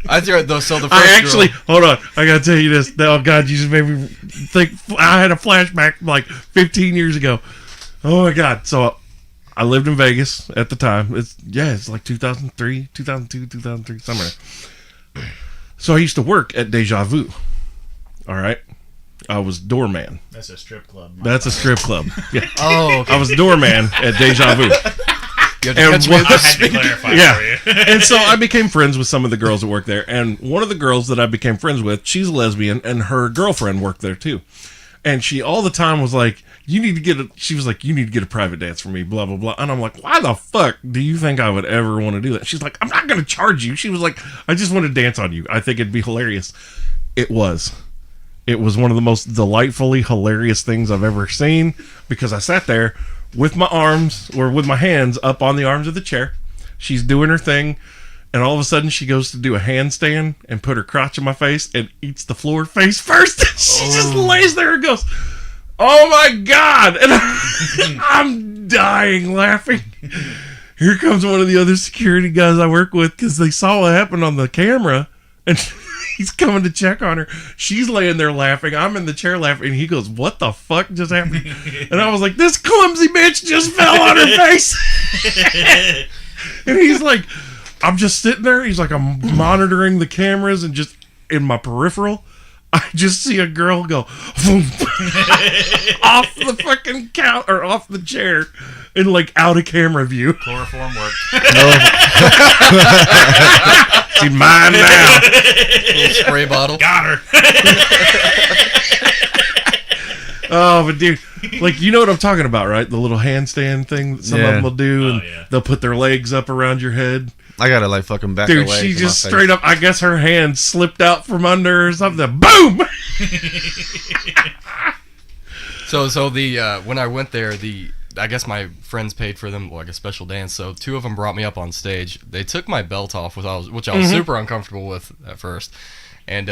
I threw it though. So the first I actually, girl, hold on. I gotta tell you this. Oh God, you just made me think. I had a flashback like 15 years ago. Oh my God. So I lived in Vegas at the time. It's like 2003, 2002, 2003, somewhere. So I used to work at Deja Vu. All right. I was doorman. That's a strip club. That's a strip club. Yeah. oh, okay. I was doorman at Deja Vu. You had to and catch me what- with I this. had to clarify Yeah. for you. And so I became friends with some of the girls that worked there. And one of the girls that I became friends with, she's a lesbian, and her girlfriend worked there too. And she all the time was like, you need to get a private dance for me, blah, blah, blah. And I'm like, why the fuck do you think I would ever want to do that? She's like, I'm not going to charge you. She was like, I just want to dance on you. I think it'd be hilarious. It was one of the most delightfully hilarious things I've ever seen, because I sat there with my hands up on the arms of the chair. She's doing her thing. And all of a sudden, she goes to do a handstand and put her crotch in my face and eats the floor face first. She just lays there and goes, oh my God. And I'm dying laughing. Here comes one of the other security guys I work with, because they saw what happened on the camera. And he's coming to check on her. She's laying there laughing. I'm in the chair laughing. And he goes, what the fuck just happened? And I was like, this clumsy bitch just fell on her face. And he's like, I'm just sitting there. He's like, I'm monitoring the cameras, and just in my peripheral, I just see a girl go off the fucking couch or off the chair and like out of camera view. Chloroform worked. She's mine now. Little spray bottle. Got her. Oh, but dude, like, you know what I'm talking about, right? The little handstand thing that some of them will do, and they'll put their legs up around your head. I gotta like fucking back Dude, away. she from just my straight face. up, I guess her hand slipped out from under or something. Boom! So the when I went there, I guess my friends paid for them like a special dance. So 2 of them brought me up on stage. They took my belt off, which I was super uncomfortable with at first, and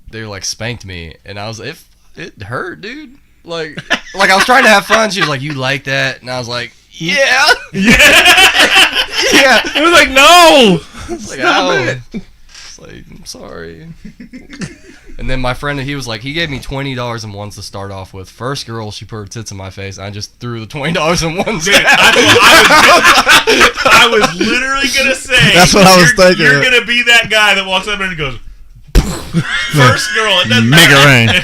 they like spanked me, and I was it hurt, dude. Like I was trying to have fun. She was like, "You like that?" And I was like, "Yeah, yeah." It was like, no! It's like, oh. It's like, I'm sorry. And then my friend, he was like, he gave me $20 in ones to start off with. First girl, she put her tits in my face. I just threw the $20 in ones. Dude, I was literally gonna say. That's what I was thinking. You're gonna be that guy that walks up and goes, first girl. It doesn't Make matter.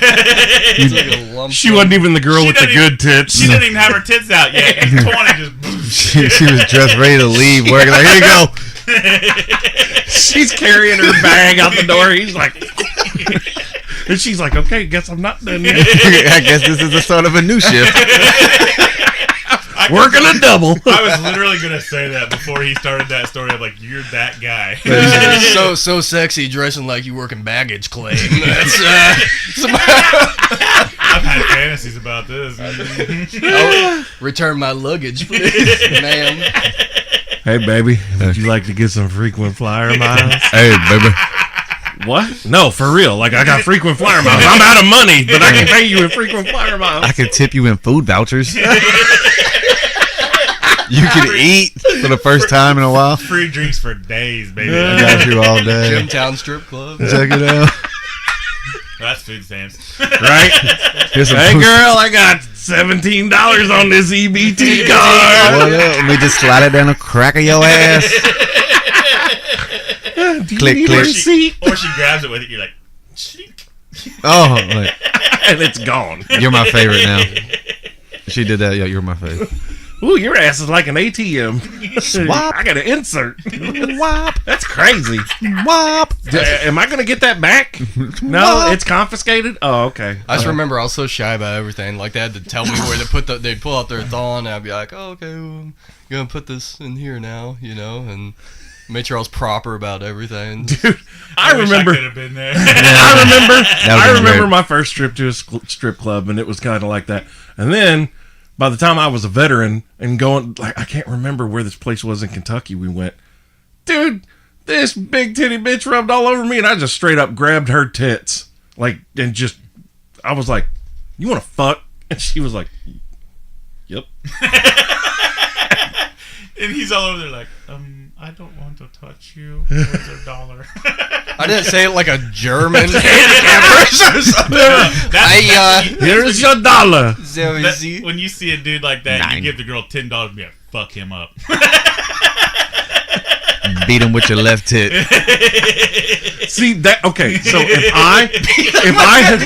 it rain. She wasn't even the girl She with the doesn't good tits. She didn't even have her tits out yet. 20 just. She was just ready to leave work. Like, here you go. She's carrying her bag out the door. He's like, and she's like, okay, guess I'm not done yet. I guess this is the start of a new shift. Working a double. I was literally gonna say that before he started that story. I'm like, you're that guy. so sexy, dressing like you work in baggage claim. That's I've had fantasies about this. return my luggage, please, ma'am. Hey, baby, would you like to get some frequent flyer miles? Hey, baby. What? No, for real. Like, I got frequent flyer miles. I'm out of money, but I can pay you in frequent flyer miles. I can tip you in food vouchers. You can eat for the first time in a while. Free drinks for days, baby. I got you all day. Gymtown strip club. Check it out. That's food stamps. Right? Here's some Hey, food- girl, I got $17 on this EBT card. What up? Let me just slide it down the crack of your ass. Click, click. Or she grabs it with it. You're like, cheek. Oh, like, And it's gone. you're my favorite now. She did that. Yeah, you're my favorite. Ooh, your ass is like an ATM. Swap. I got an insert. Wop. That's crazy. Wop. Am I going to get that back? No, it's confiscated? Oh, okay. I just remember I was so shy about everything. Like, they had to tell me where to put they'd pull out their thong, and I'd be like, oh, okay, well, I'm going to put this in here now, and make sure I was proper about everything. Dude, I remember. Wish I could have been there. I remember my first trip to a strip club, and it was kind of like that. And then, by the time I was a veteran and going, like, I can't remember where this place was in Kentucky we went. Dude, this big titty bitch rubbed all over me, and I just straight up grabbed her tits. Like, and just, I was like, you want to fuck? And she was like, yep. And he's all over there like, I don't want to touch you. Where's your dollar? I didn't say it like a German person or something. Here's your dollar. When you see a dude like that, you give the girl $10 and be like, fuck him up. Beat him with your left tit. See that? Okay, so if I had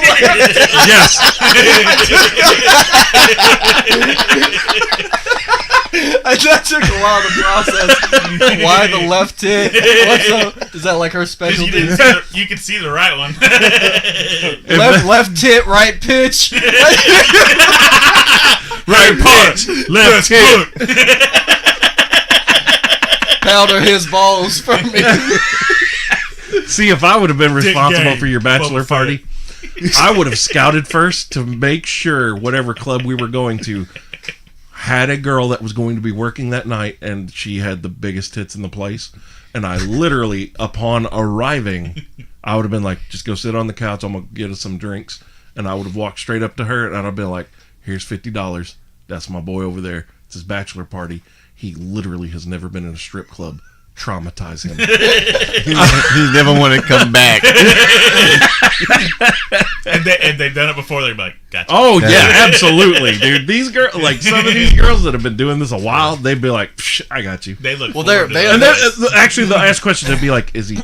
That took a while to process. Why the left tit? Is that like her specialty? You can see the right one. Left tit, right pitch. Right punch, left hook. Powder his balls for me. See, if I would have been responsible gang, for your bachelor Boba party, I would have scouted first to make sure whatever club we were going to had a girl that was going to be working that night, and she had the biggest tits in the place. And I literally, upon arriving, I would have been like, just go sit on the couch, I'm going to get us some drinks. And I would have walked straight up to her, and I'd have been like, here's $50. That's my boy over there. It's his bachelor party. He literally has never been in a strip club. Traumatize him. He never want to come back. and they've done it before. They're like, gotcha. Oh yeah, absolutely, dude. These girls, like some of these girls that have been doing this a while, they'd be like, Psh, "I got you." They look. Well, forward to they- it. And then actually, they'll ask questions. They'd be like, "Is he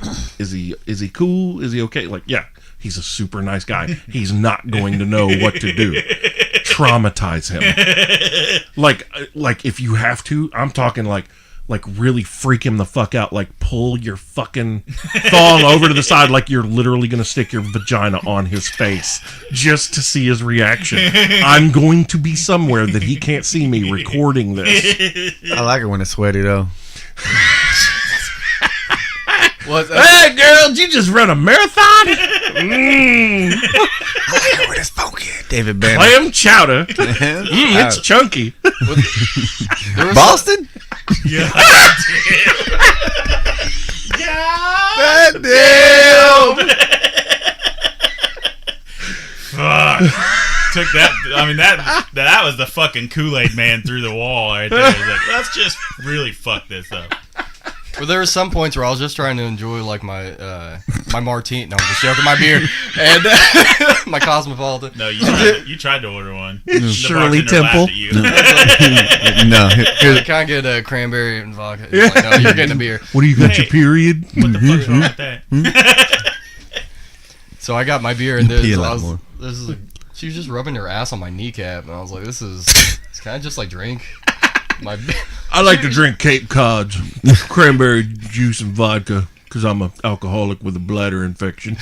cool? Is he okay?" Like, yeah, he's a super nice guy. He's not going to know what to do. Traumatize him. Like if you have to, I'm talking like really freak him the fuck out. Like pull your fucking thong over to the side, like you're literally gonna stick your vagina on his face just to see his reaction. I'm going to be somewhere that he can't see me recording this. I like it when it's sweaty though. What? Hey, girl, did you just run a marathon? I like it when it's funky. David Banner. Clam chowder. It's chunky. Boston? Yeah. God damn. Fuck. Took that. I mean that was the fucking Kool-Aid man through the wall right there. He's like, let's just really fuck this up. Well, there were some points where I was just trying to enjoy like my martini. No, I'm just joking. My beer and my Cosmopolitan. No, you tried to order one. Shirley The bartender Temple. laughed at you. No. Can I get a cranberry and vodka? He's like, no, you're getting a beer. What do you got, Hey. your period? What the fuck is wrong with that? So I got my beer and Pee a lot more. she was just rubbing her ass on my kneecap, and I was like, "This is it's kind of just like drink." I like to drink Cape Cod's, cranberry juice and vodka, because I'm an alcoholic with a bladder infection.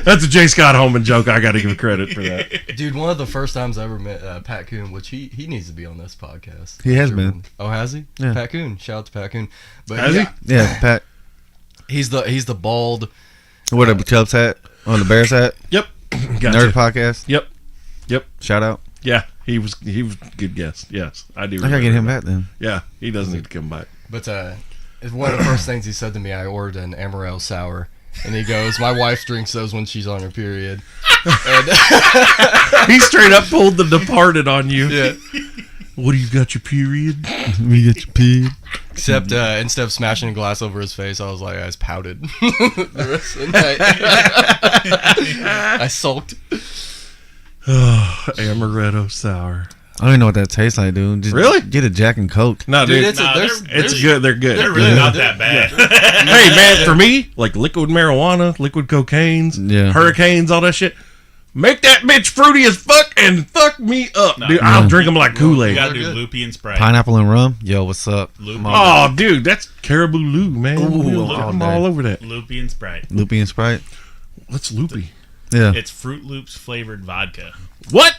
That's a J. Scott Holman joke. I got to give credit for that. Dude, one of the first times I ever met Pat Coon, which he needs to be on this podcast. He has been. Oh, has he? Yeah. Pat Coon. Shout out to Pat Coon. But Has he? Yeah, Pat. He's the bald. What a Chubb's hat on the Bears hat. Yep. Nerd Gotcha. podcast. Yep. Shout out. Yeah, he was a good guest. Yes, I do. I gotta remember get him that. back then. Yeah, he does need to come back. But it's one of the first things he said to me. I ordered an Amaretto sour, and he goes, "My wife drinks those when she's on her period." And, He straight up pulled the Departed on you. yeah. What do you got, your period? We get your pee. Except instead of smashing a glass over his face, I was like, I was pouted the rest of the night. I sulked. Amaretto sour. I don't even know what that tastes like, dude. Just Really? Get a Jack and Coke. No, Dude, dude, it's it's good. They're good. They're really not that bad. Hey, man, for me, like liquid marijuana, liquid cocaines, Yeah. hurricanes, all that shit. Make that bitch fruity as fuck and fuck me up, No. dude. I'll drink them like You Kool-Aid. gotta do They're good. loopy and Sprite. Pineapple and rum. Yo, what's up? Loopy, I'm all- Oh, dude, that's Caribou Lou, man. Ooh, I'm all all day. over that. loopy and Sprite. Loopy and Sprite. What's loopy? Yeah. It's Fruit Loops flavored vodka. What?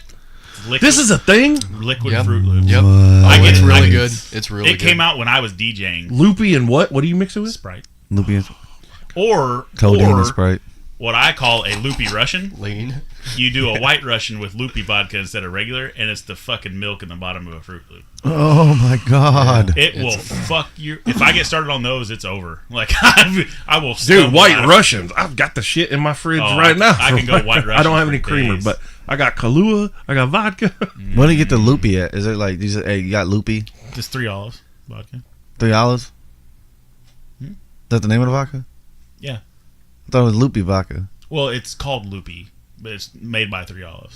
Liquid, This is a thing? liquid Yep. Fruit Loops. Yep. What? I get It's it. really good. It's really It good. came out when I was DJing. Loopy and what? What do you mix it with? Sprite. Loopy and Or codeine and Sprite. what I call a loopy Russian. lean. You do a white Russian with loopy vodka instead of regular, and it's the fucking milk in the bottom of a Fruit Loop. Oh my God. It will fuck you. If I get started on those, it's over. Like I will. Dude, stumble White out of- Russians. I've got the shit in my fridge Oh, right now. I can go White I don't have Russian any for creamer, days. but I got Kahlua. I got vodka. Where do you get the loopy at? Is it like you said, hey, you got loopy? Just $3 vodka. $3? Is that the name of the vodka? Yeah. I thought it was loopy vodka. Well, it's called loopy, but it's made by $3.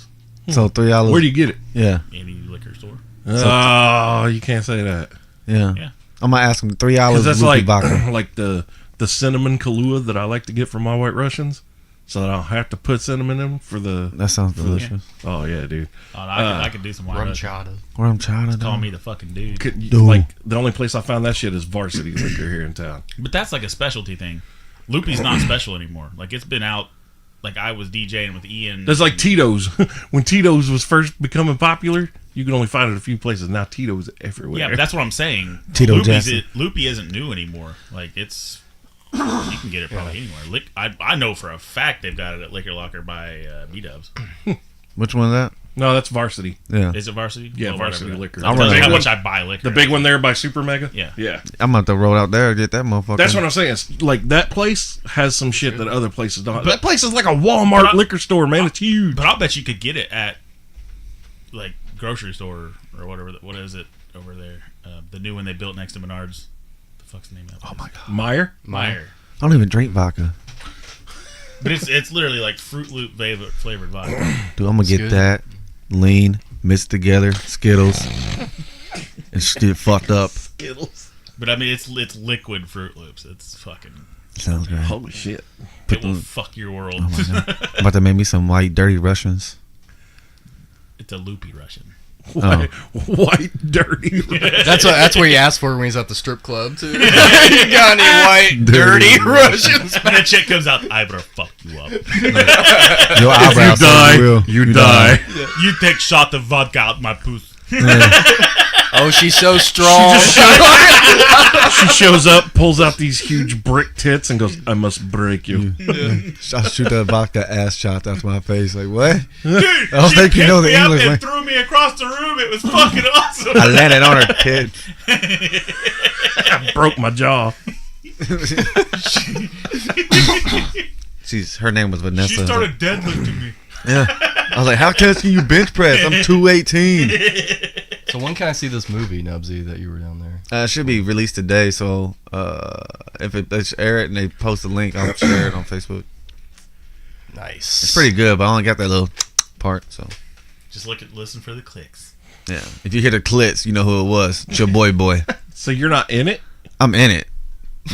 So $3. Where do you get it? Yeah. Any liquor store. Oh, you can't say that. Yeah. Yeah. I'm gonna ask him $3 Because that's loopy like vodka. like the cinnamon Kahlua that I like to get from my White Russians, so that I don't have to put cinnamon in them for the. That sounds delicious. Oh yeah, dude. Oh, I could do some white Rum Russian. chata. Where I'm trying to Call do. me the fucking dude. Like the only place I found that shit is Varsity Liquor here in town. But that's like a specialty thing. Loopy's not special anymore. Like it's been out like I was DJing with Ian. That's like Tito's. When Tito's was first becoming popular, you could only find it a few places. Now Tito's everywhere. Yeah, but that's what I'm saying. Tito Jackson. Loopy isn't new anymore. Like it's, you can get it probably anywhere. I know for a fact they've got it at Liquor Locker by B-Dubs. Which one is that? No, that's Varsity. Yeah. Is it Varsity? Yeah, Well, Varsity whatever. Liquor. That tells you how much I buy liquor. The big one there by Super Mega? Yeah. Yeah. I'm about to roll out there and get that motherfucker. That's what I'm saying. It's like that place has some shit that other places don't. That place is like a Walmart liquor store, man. It's huge. But I'll bet you could get it at like grocery store or whatever. What is it over there? The new one they built next to Menards. The fuck's the name of it? Oh my god. Meyer? Meyer. I don't even drink vodka. But it's literally like Fruit Loop flavored vodka. Dude, I'm gonna get good. that lean, mix it together, Skittles, and just get fucked up. Skittles. But I mean, it's liquid Fruit Loops. It's fucking. Sounds great. Holy shit. It will fuck your world. Oh my god. I'm about to make me some white dirty Russians. It's a loopy Russian. White dirty. That's what he asked for when he's at the strip club too. You got any white dirty Russians? And the chick comes out, I better fuck you up. Your eyebrows You die. You take shot of vodka out my puss. Oh, she's so strong. She shows up, pulls out these huge brick tits, and goes, I must break you. I'll shoot that vodka ass shot out my face. Like, what? Dude, I don't she think you know the picked me up English and lang- threw me across the room. It was fucking awesome. I landed on her tit. I broke my jaw. Her name was Vanessa. She started deadlifting me. Yeah. I was like, how can you bench press? I'm 218. So when can I see this movie, Knubsie, that you were down there? It should be released today, so if they air it and they post a link, I'll share it on Facebook. Nice. It's pretty good, but I only got that little part, so. Just listen for the clicks. Yeah. If you hear the clits, you know who it was. It's your boy. So you're not in it? I'm in it,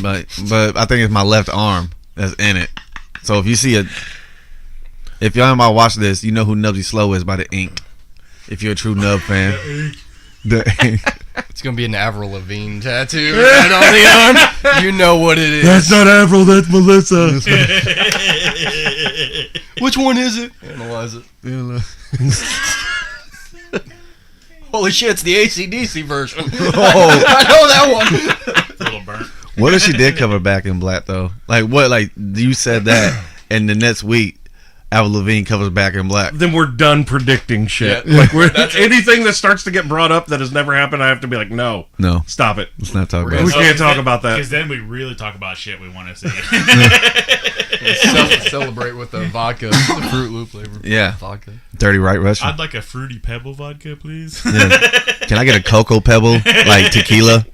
but I think it's my left arm that's in it. So if you see if y'all might watch this, you know who Knubsie Slow is by the ink. If you're a true Nub fan. The ink. It's gonna be an Avril Lavigne tattoo right on the arm. You know what it is. That's not Avril, that's Melissa. Which one is it? Analyze it. Holy shit, it's the AC/DC version. Oh. I know that one. It's a little burnt. What if she did cover back in black though? Like what? Like you said that, and the next week, Avril Lavigne covers back in black. Then we're done predicting shit. Yeah. Like anything that starts to get brought up that has never happened, I have to be like, no, stop it. Let's not talk We're about We it. can't talk about that. Because then we really talk about shit we want to see. Celebrate with the vodka, the Fruit Loop flavor. Yeah. Vodka. Dirty Right Russian. I'd like a fruity pebble vodka, please. Yeah. Can I get a cocoa pebble like tequila?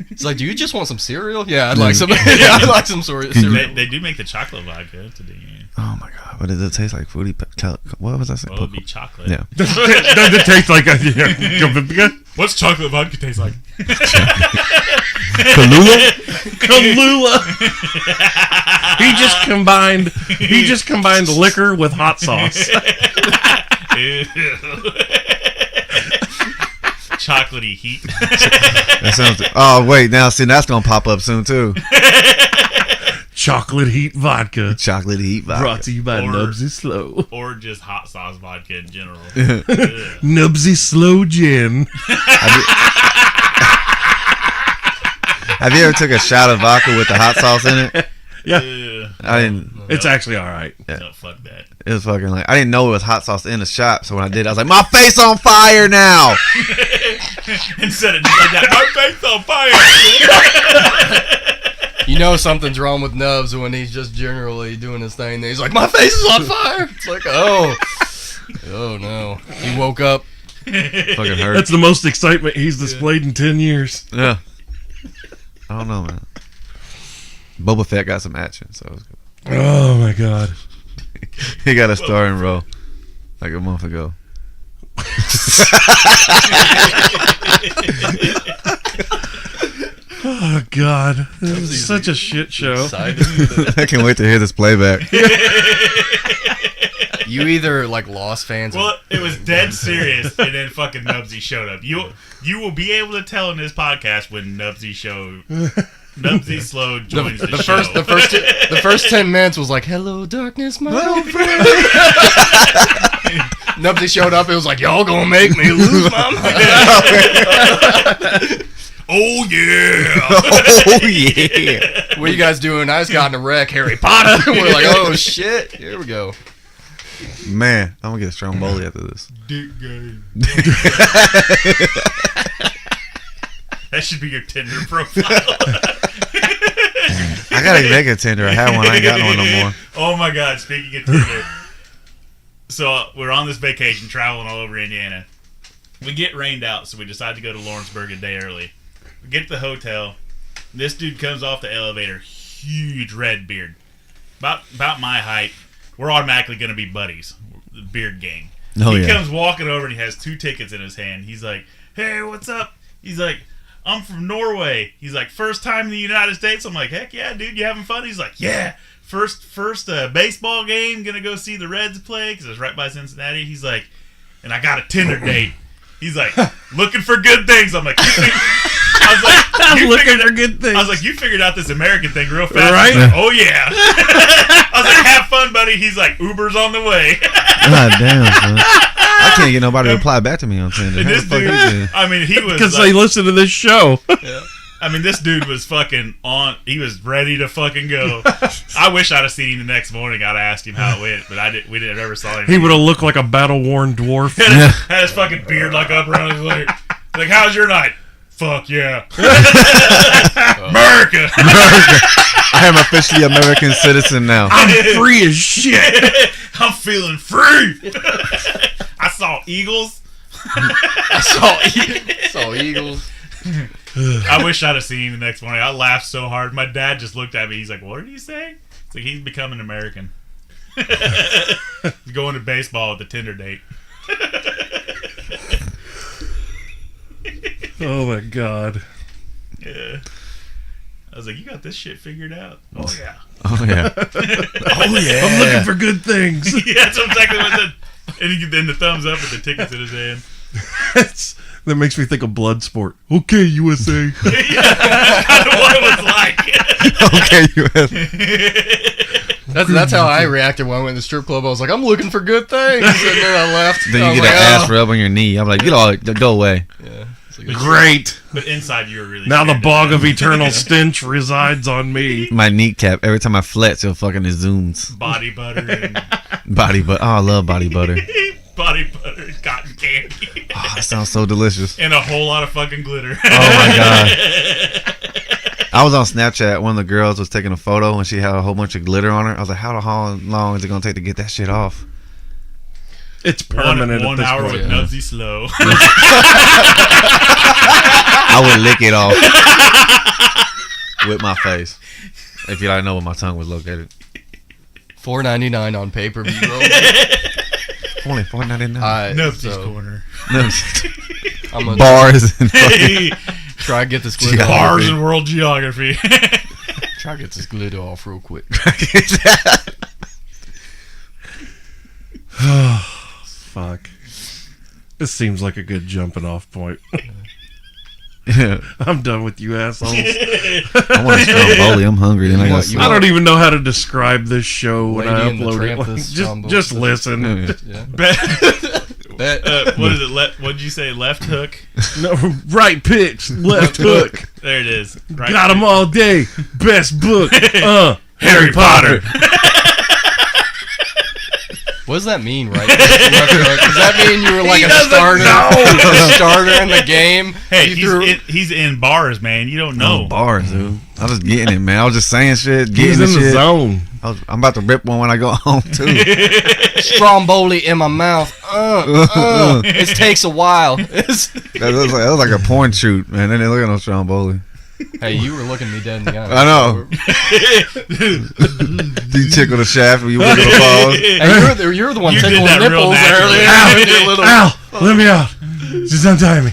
It's like, do you just want some cereal? Yeah, I'd like some. Yeah, I'd like some cereal. They do make the chocolate vodka today. Oh my god! But does it taste like fruity? What was I saying? Well, it'd be chocolate. Yeah. Does it taste like a What's chocolate vodka taste like? Kahlua? He just combined liquor with hot sauce. Chocolatey heat. That sounds. Oh wait, now see that's gonna pop up soon too. Chocolate heat vodka. Chocolate heat vodka. Brought to you by Or- Knubsie Slow. Or just hot sauce vodka in general. Knubsie Slow gin. Have you ever took a shot of vodka with the hot sauce in it? Yeah, I didn't. it's actually all right. No, fuck that. It was fucking like I didn't know it was hot sauce in the shot. So when I did, I was like, my face on fire now. Instead of just like that, my face on fire. You know something's wrong with Nubs when he's just generally doing his thing. He's like, my face is on fire. It's like, oh no. He woke up. Fucking hurt. That's the most excitement he's displayed in 10 years. Yeah. I don't know, man. Boba Fett got some action, so it was good. Oh my god. He got a starring role like a month ago. Oh god. This is such a shit show. I can't wait to hear this playback. You either like Lost fans. Well, it was dead serious, and then fucking Knubsie showed up. You will be able to tell in this podcast when Knubsie showed Knubsie Slow joins the show. The first 10 minutes was like, "Hello, darkness, my old friend." Nubsy showed up. It was like, "Y'all gonna make me lose my mind." Oh yeah. Oh yeah. What are you guys doing? I just got in a wreck, Harry Potter. We're like, "Oh shit, here we go." Man, I'm gonna get a Stromboli after this. Dick game. That should be your Tinder profile. I gotta make a Tinder. I had one. I ain't got one no more. Oh my God! Speaking of Tinder, so we're on this vacation, traveling all over Indiana. We get rained out, so we decide to go to Lawrenceburg a day early. We get to the hotel. This dude comes off the elevator, huge red beard, about my height. We're automatically going to be buddies, the beard gang. Oh, He yeah. comes walking over and he has 2 tickets in his hand. He's like, "Hey, what's up?" He's like, "I'm from Norway." He's like, "First time in the United States?" I'm like, "Heck yeah, dude, you having fun?" He's like, "Yeah, first baseball game, gonna go see the Reds play because it's right by Cincinnati." He's like, "And I got a Tinder date." He's like, "Looking for good things." I'm like, Looking for good things. I was like, "You figured out this American thing real fast." Right? He's like, "Oh yeah." I was like, "Have fun, buddy." He's like, "Uber's on the way." God damn, son. I can't get nobody to reply back to me on Tinder. And How this the fuck dude, you doing? I mean, he was Because like, they listen to this show. I mean, this dude was fucking on. He was ready to fucking go. I wish I'd have seen him the next morning. I'd have asked him how it went, but we didn't ever saw him. He would have looked like a battle-worn dwarf. had his fucking beard like up around his leg. Like, "How's your night?" "Fuck yeah." America. I am officially American citizen now. I'm free as shit. I'm feeling free. I saw eagles. I saw Eagles. I wish I'd have seen him the next morning. I laughed so hard. My dad just looked at me. He's like, "What did he say?" It's like, he's becoming American. He's going to baseball with a Tinder date. Oh my God. Yeah. I was like, "You got this shit figured out?" "Oh yeah." Oh yeah. Oh yeah. I'm looking for good things. Yeah, that's exactly what I said. And then the thumbs up with the tickets in his hand. That makes me think of Bloodsport. Okay, USA. That's kind of what it was like. Okay, you have. That's how I reacted when I went to the strip club. I was like, "I'm looking for good things," and then I left. Then I you was get like, an ass rub on your knee. I'm like, go away. Yeah. It's like, Great. But inside, you were really Now the scared. bog of eternal stench resides on me. My kneecap. Every time I flex, it'll fucking it zooms. Body butter and Body butter. Oh, I love body butter. body butter and cotton candy. Oh, that sounds so delicious. And a whole lot of fucking glitter. Oh my god. I was on Snapchat. One of the girls was taking a photo and she had a whole bunch of glitter on her. I was like, how long is it gonna take to get that shit off? It's permanent One at this hour point. with Knubsie Slow. I would lick it off with my face. If you don't know where my tongue was located. $4.99 on pay-per-view. Only $4.99. Knubsie's So corner. I'm gonna Bars and Hey, try to get this glitter. bars and world geography. Try to get this glitter off real quick. Fuck. This seems like a good jumping off point. Yeah. I'm done with you assholes. I want a Stromboli. I'm hungry. Then I got You I don't even know how to describe this show when I Lady and the upload Tramp it. is Just, Stromboli. just listen. Yeah. What is it? What did you say? Left hook? No, right pitch, left hook. There it is. Right Got them all day. Best book. Harry Potter. What does that mean, right? Does that mean you were like He a doesn't starter? know. A starter in the game? Hey, You he's in bars, man. You don't no know. bars, dude. I was just getting it, man. I was just saying shit, He's getting in the shit. zone. I'm about to rip one when I go home too. Stromboli in my mouth. It takes a while. That was like a porn shoot, man. They didn't look at no Stromboli. Hey, you were looking me dead in the eye. I know. You tickle the shaft when you wiggle the balls. Hey, you're the one You did tickling that real nipples naturally. earlier. With your little- Al, let me out. Just untie me.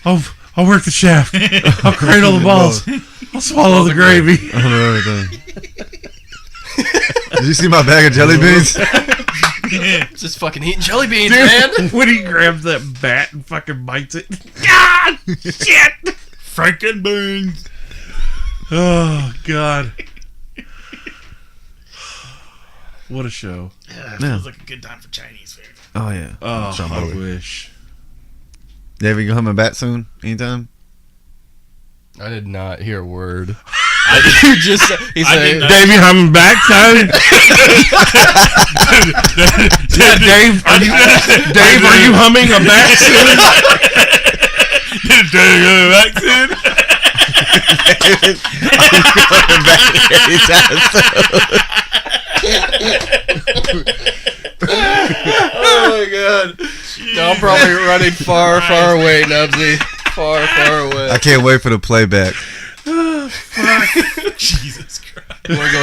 I'll work the shaft. I'll cradle the balls. I'll swallow the gravy. I don't know everything. Did you see my bag of jelly beans? Just fucking eating jelly beans, man. When he grabs that bat and fucking bites it. God! Shit! Franken beans. Oh, God. What a show. Yeah, it feels like a good time for Chinese food. Oh yeah. Oh, Some I movie. wish. David, you coming back soon? Anytime? I did not hear a word. You just he I did said, not- Davey, I'm back, son. Dave, are you humming a back soon? Did Dave go back soon? oh my god. No, I'm probably running far away, Nubsy. Far away. I can't wait for the playback. Jesus Christ. You want to go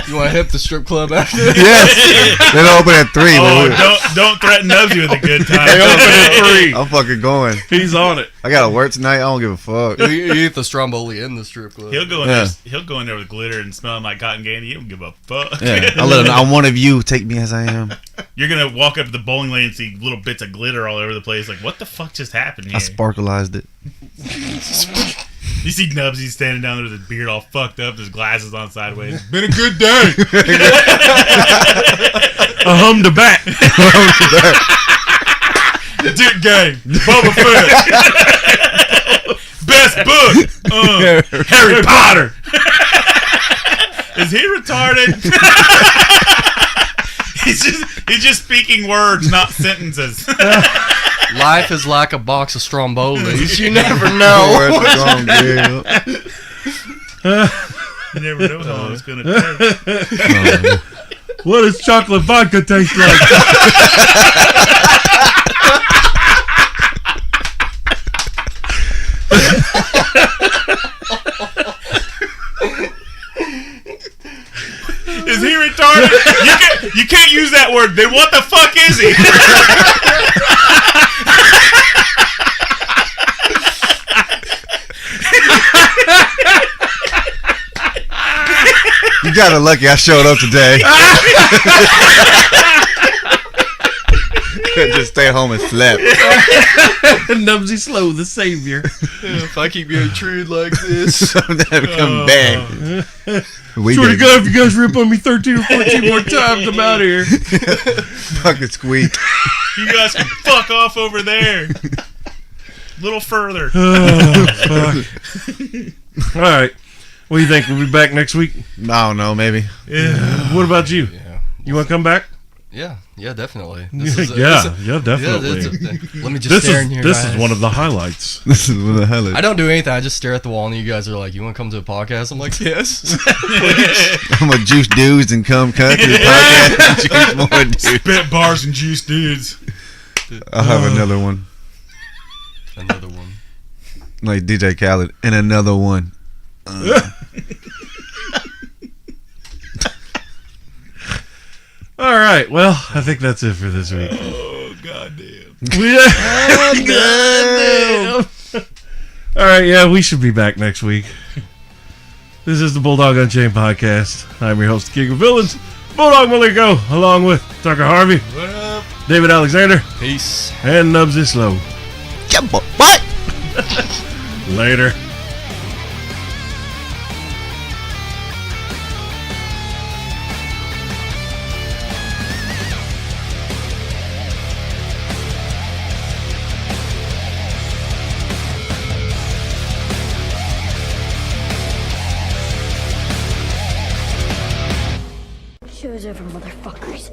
You want to hit the strip club after? Yes. They don't open at 3. Oh, but don't threaten Nubsy with a good time. They open at 3. I'm fucking going. He's on it. I gotta work tonight. I don't give a fuck. You eat the Stromboli in the strip club. He'll go in Yeah. there. He'll go in there with glitter and smelling like cotton candy. He don't give a fuck. Yeah. I let him know, I'm one of you. Take me as I am. You're gonna walk up to the bowling lane and see little bits of glitter all over the place. Like, what the fuck just happened here? I sparkleized it. You see Nubsy standing down there with his beard all fucked up, his glasses on sideways. It's been a good day. I hummed a back. Dick game. Boba Fett. Best book. Harry Potter. Is he retarded? He's just speaking words, not sentences. Life is like a box of Strombolis. You never know. You never know how long it's gonna take. What does chocolate vodka taste like? Is he retarded? You can't use that word. Then what the fuck is he? You got it lucky I showed up today. Couldn't just stay home and slept. Knubsie Slow, the savior. If I keep getting treated like this. I'm never coming back. We Swear to did. God, if you guys rip on me 13 or 14 more times, I'm out of here. Fucking squeak. You guys can fuck off over there. A little further. Oh, fuck. All right. What do you think? We'll be back next week? I don't know, maybe. Yeah. What about you? Yeah. You want to come back? Yeah, definitely. Definitely. Let me just stare in your This eyes. is one of the highlights. This is what the hell I don't do anything. I just stare at the wall, and you guys are like, "You want to come to a podcast?" I'm like, "Yes." I'm gonna juice dudes and come cut to the podcast and juice more dudes. Spit bars and juice dudes. I'll have another one. Another one. Like DJ Khaled. And another one. All right. Well, I think that's it for this week. Oh, goddamn. Goddamn. All right. Yeah, we should be back next week. This is the Bulldog Unchained podcast. I'm your host, King of Villains, Bulldog Malenko, along with Tucker Harvey, What up? David Alexander, Peace. and Knubsie Slow. What? Later. Show's over, motherfuckers.